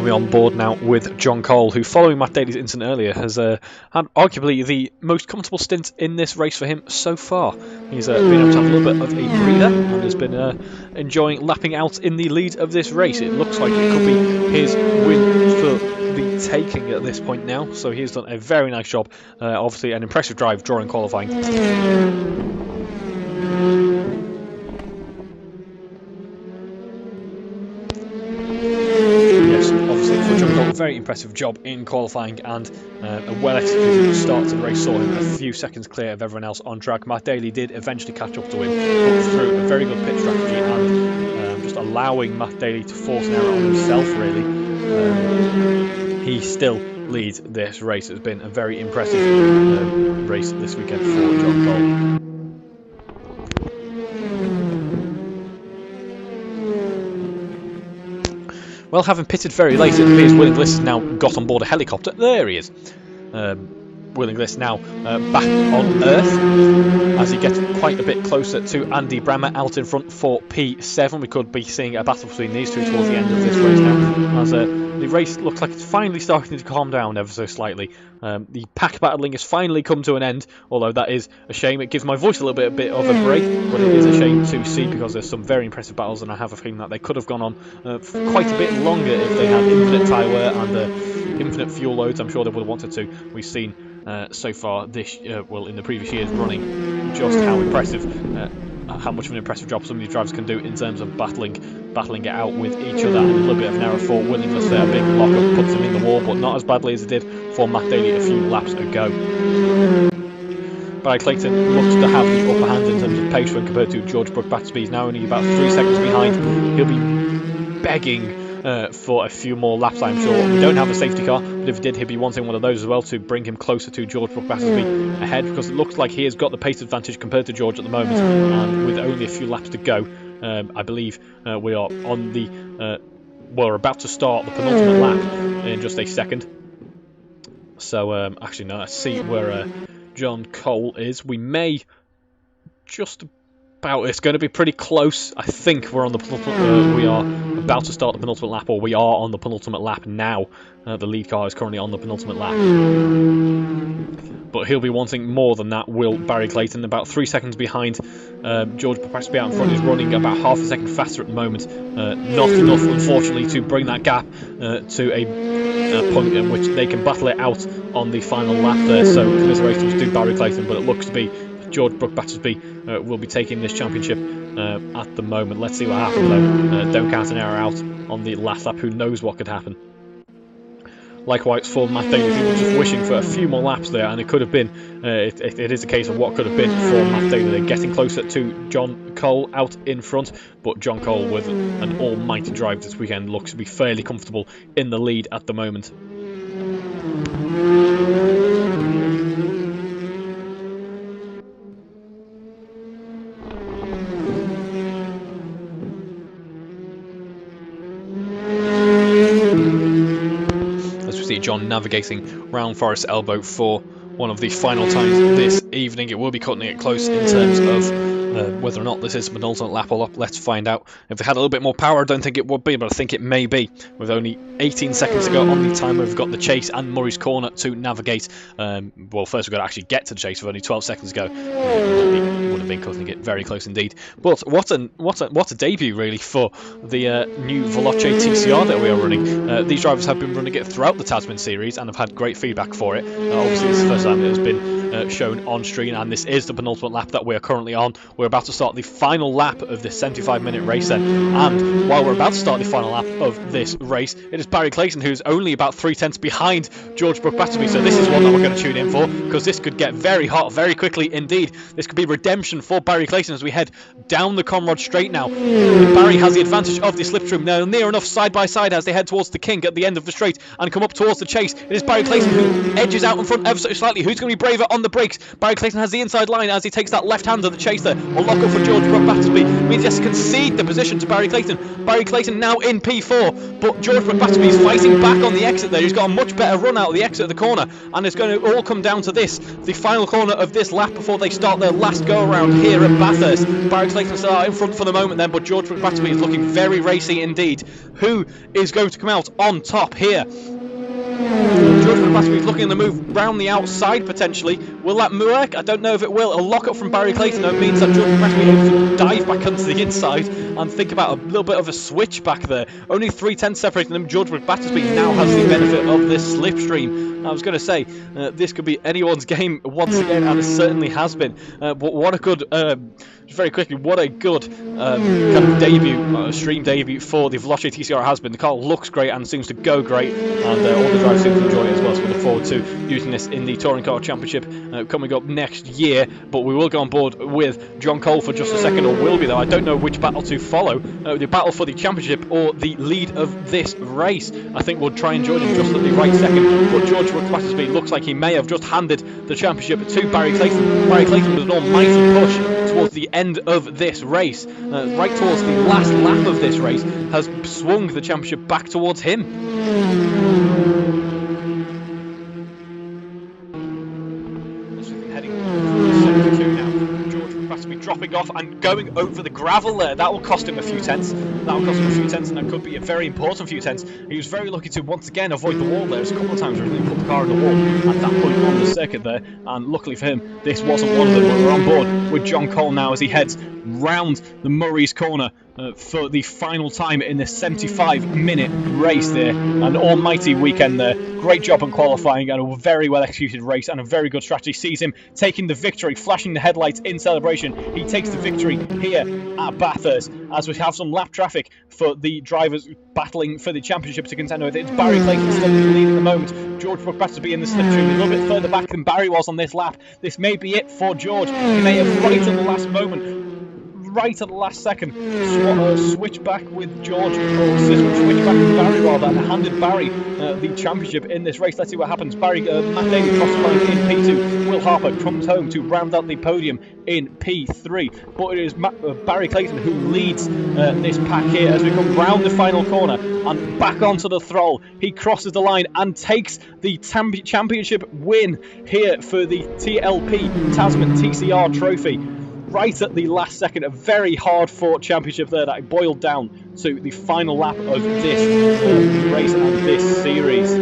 On board now with John Cole, who, following Matt Daly's incident earlier, has had arguably the most comfortable stint in this race for him so far. He's been able to have a little bit of a breather and has been enjoying lapping out in the lead of this race. It looks like it could be his win for the taking at this point now, so he has done a very nice job. Obviously an impressive drive during qualifying. Very impressive job in qualifying, and a well-executed start to the race saw him a few seconds clear of everyone else on track. Matt Daly did eventually catch up to him, but through a very good pit strategy and just allowing Matt Daly to force an error on himself, really, he still leads this race. It's been a very impressive race this weekend for John Cole. Well, having pitted very late, it appears Willing Bliss has now got on board a helicopter. There he is. Willing Bliss now back on Earth as he gets quite a bit closer to Andy Brammer out in front for P7. We could be seeing a battle between these two towards the end of this race now, as the race looks like it's finally starting to calm down ever so slightly. The pack battling has finally come to an end, although that is a shame. It gives my voice a little bit of a break, but it is a shame to see because there's some very impressive battles, and I have a feeling that they could have gone on for quite a bit longer if they had infinite tyre wear and infinite fuel loads. I'm sure they would have wanted to. We've seen so far this, well, in the previous years running, just how impressive, how much of an impressive job some of these drivers can do in terms of battling it out with each other. And a little bit of an error for Willingness there, a big lock-up puts him in the wall, but not as badly as it did for Matt Daly a few laps ago. Barry Clayton looks to have the upper hand in terms of pace when compared to George Buck-Battersby. He's now only about 3 seconds behind. He'll be begging for a few more laps, I'm sure. We don't have a safety car, but if he did, he'd be wanting one of those as well to bring him closer to George Buck-Battersby ahead, because it looks like he has got the pace advantage compared to George at the moment, and with only a few laps to go, I believe we are on the we're about to start the penultimate lap in just a second. So actually no, let's see where John Cole is. We may just about, it's going to be pretty close. I think we're on the penultimate, we are about to start the penultimate lap, or we are on the penultimate lap now. The lead car is currently on the penultimate lap, but he'll be wanting more than that, will Barry Clayton. About 3 seconds behind. George Buck-Battersby out in front is running about half a second faster at the moment. Not enough, unfortunately, to bring that gap to a point in which they can battle it out on the final lap there. So commiserations to Barry Clayton, but it looks to be George Buck-Battersby will be taking this championship at the moment. Let's see what happens though. Don't count an error out on the last lap. Who knows what could happen. Likewise for Matt Daly, he was just wishing for a few more laps there, and it could have been, it is a case of what could have been for Matt Daly. They're getting closer to John Cole out in front, but John Cole, with an almighty drive this weekend, looks to be fairly comfortable in the lead at the moment. John navigating round Forest Elbow for one of the final times this evening. It will be cutting it close in terms of whether or not this is the penultimate lap or not. Let's find out. If they had a little bit more power, I don't think it would be, but I think it may be. With only 18 seconds to go on the timer, we've got the chase and Murray's Corner to navigate. Well, first we've got to actually get to the chase with only 12 seconds to go. Would have been cutting it very close indeed. But what a debut really for the new Veloce TCR that we are running. These drivers have been running it throughout the Tasman series and have had great feedback for it. Obviously, this is the first time it has been shown on screen, and this is the penultimate lap that we are currently on. We're about to start the final lap of this 75-minute race then, and while we're about to start the final lap of this race, it is Barry Clayton who's only about 3/10 behind George Battersby. So this is one that we're going to tune in for, because this could get very hot very quickly indeed. This could be redemption for Barry Clayton as we head down the Conrod Straight now. Barry has the advantage of the slipstream now, near enough side by side as they head towards the King at the end of the straight and come up towards the chase. It is Barry Clayton who edges out in front ever so slightly. Who's going to be braver on the brakes? Barry Clayton has the inside line as he takes that left hand of the chase there. A lock up for George Battersby means he has to concede the position to Barry Clayton. Barry Clayton now in P4, but George Battersby is fighting back on the exit there. He's got a much better run out of the exit of the corner, and it's going to all come down to this, the final corner of this lap before they start their last go around here at Bathurst. Barry Clayton still out in front for the moment then, but George Battersby is looking very racy indeed. Who is going to come out on top here? George Battersby is looking in the move round the outside potentially. Will that work? I don't know if it will. A lock up from Barry Clayton though means that George Battersby is able to dive back onto the inside and think about a little bit of a switch back there. Only 3/10 separating them. George Battersby now has the benefit of this slipstream. I was going to say, this could be anyone's game once again, and it certainly has been. But what a good, just very quickly, what a good kind of debut, stream debut for the Veloce TCR has been. The car looks great and seems to go great, and all the drivers seem to enjoy it as well. So we look forward to using this in the Touring Car Championship coming up next year. But we will go on board with John Cole for just a second, or will be though. I don't know which battle to follow, the battle for the championship or the lead of this race. I think we'll try and join him just at the right second. But George Battersby looks like he may have just handed the championship to Barry Clayton. Barry Clayton with an almighty push towards the end of this race, right towards the last lap of this race, has swung the championship back towards him. Heading to sector 2 now. George Battersby dropping off and going over the gravel there. That will cost him a few tenths. That will cost him a few tenths, and that could be a very important few tenths. He was very lucky to once again avoid the wall there. There's a couple of times where he put the car in the wall at that point on the circuit there, and luckily for him, this wasn't one of them. But we're on board with John Cole now as he heads round the Murray's Corner for the final time in this 75-minute race there. An almighty weekend there. Great job on qualifying and a very well executed race, and a very good strategy sees him taking the victory, flashing the headlights in celebration. He takes the victory here at Bathurst as we have some lap traffic for the drivers battling for the championship to contend with. It's Barry Clayton still in the lead at the moment. George Battersby in the slipstream a little bit further back than Barry was on this lap. This may be it for George. He may have right at the last moment, right at the last second, switch back with George, or switch back with Barry rather, and handed Barry the championship in this race. Let's see what happens. Matt Daly crosses the line in P2. Will Harper comes home to round out the podium in P3. But it is Barry Clayton who leads this pack here as we come round the final corner and back onto the throttle. He crosses the line and takes the championship win here for the TLP Tasman TCR trophy. Right at the last second, a very hard-fought championship there that boiled down to the final lap of this race and this series.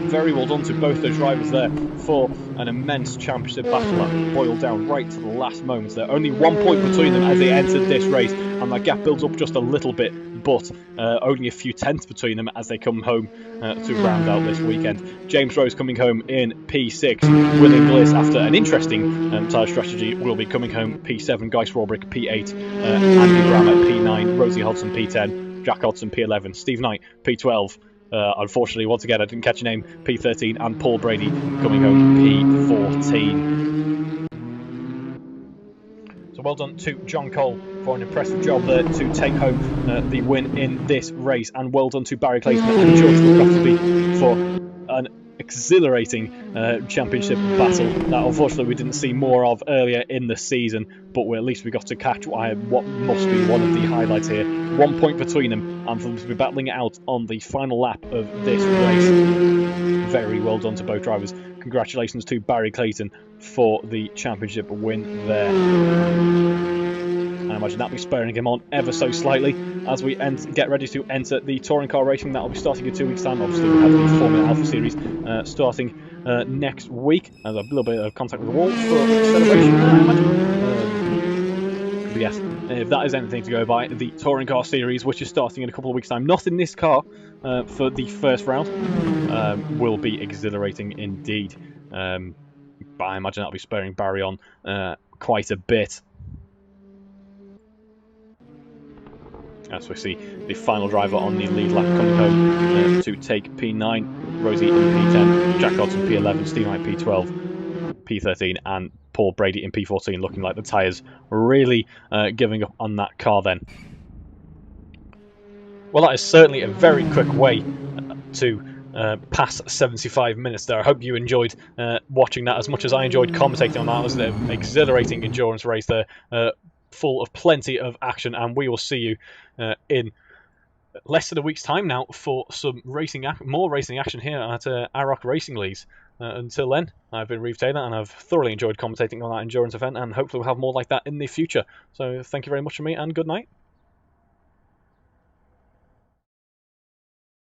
Very well done to both those drivers there for an immense championship battle that boiled down right to the last moments there. Only 1 point between them as they entered this race, and that gap builds up just a little bit, but only a few tenths between them as they come home to round out this weekend. James Rose coming home in P6. Will Inglis, after an interesting tyre strategy, will be coming home P7. Guy Swarbrick P8. Andy Brammer P9. Rosie Hodson P10. Jack Hodson P11. Steve Knight P12. Unfortunately, once again, I didn't catch your name, P13, and Paul Brady coming home P14. So well done to John Cole for an impressive job there to take home the win in this race, and well done to Barry Clayton and George Battersby for an exhilarating championship battle that unfortunately we didn't see more of earlier in the season, but at least we got to catch what must be one of the highlights here. 1 point between them, and for them to be battling it out on the final lap of this race. Very well done to both drivers. Congratulations to Barry Clayton for the championship win there. I imagine that'll be spurring him on ever so slightly as we get ready to enter the touring car racing. That'll be starting in 2 weeks' time. Obviously, we have the Formula Alfa series starting next week. As a little bit of contact with the wall for celebration, I imagine. But yes, if that is anything to go by, the touring car series, which is starting in a couple of weeks' time, not in this car for the first round, will be exhilarating indeed. But I imagine that'll be spurring Barry on quite a bit. As we see the final driver on the lead lap coming home to take P9, Rosie in P10, Jack Dodson P11, Steve Knight P12, P13, and Paul Brady in P14, looking like the tyres really giving up on that car then. Well, that is certainly a very quick way to pass 75 minutes there. I hope you enjoyed watching that as much as I enjoyed commentating on that. It was an exhilarating endurance race there, full of plenty of action, and we will see you in less than a week's time now for some more racing action here at AROC Racing Leagues. Until then, I've been Reeve Taylor, and I've thoroughly enjoyed commentating on that endurance event, and hopefully we'll have more like that in the future. So thank you very much from me, and good night.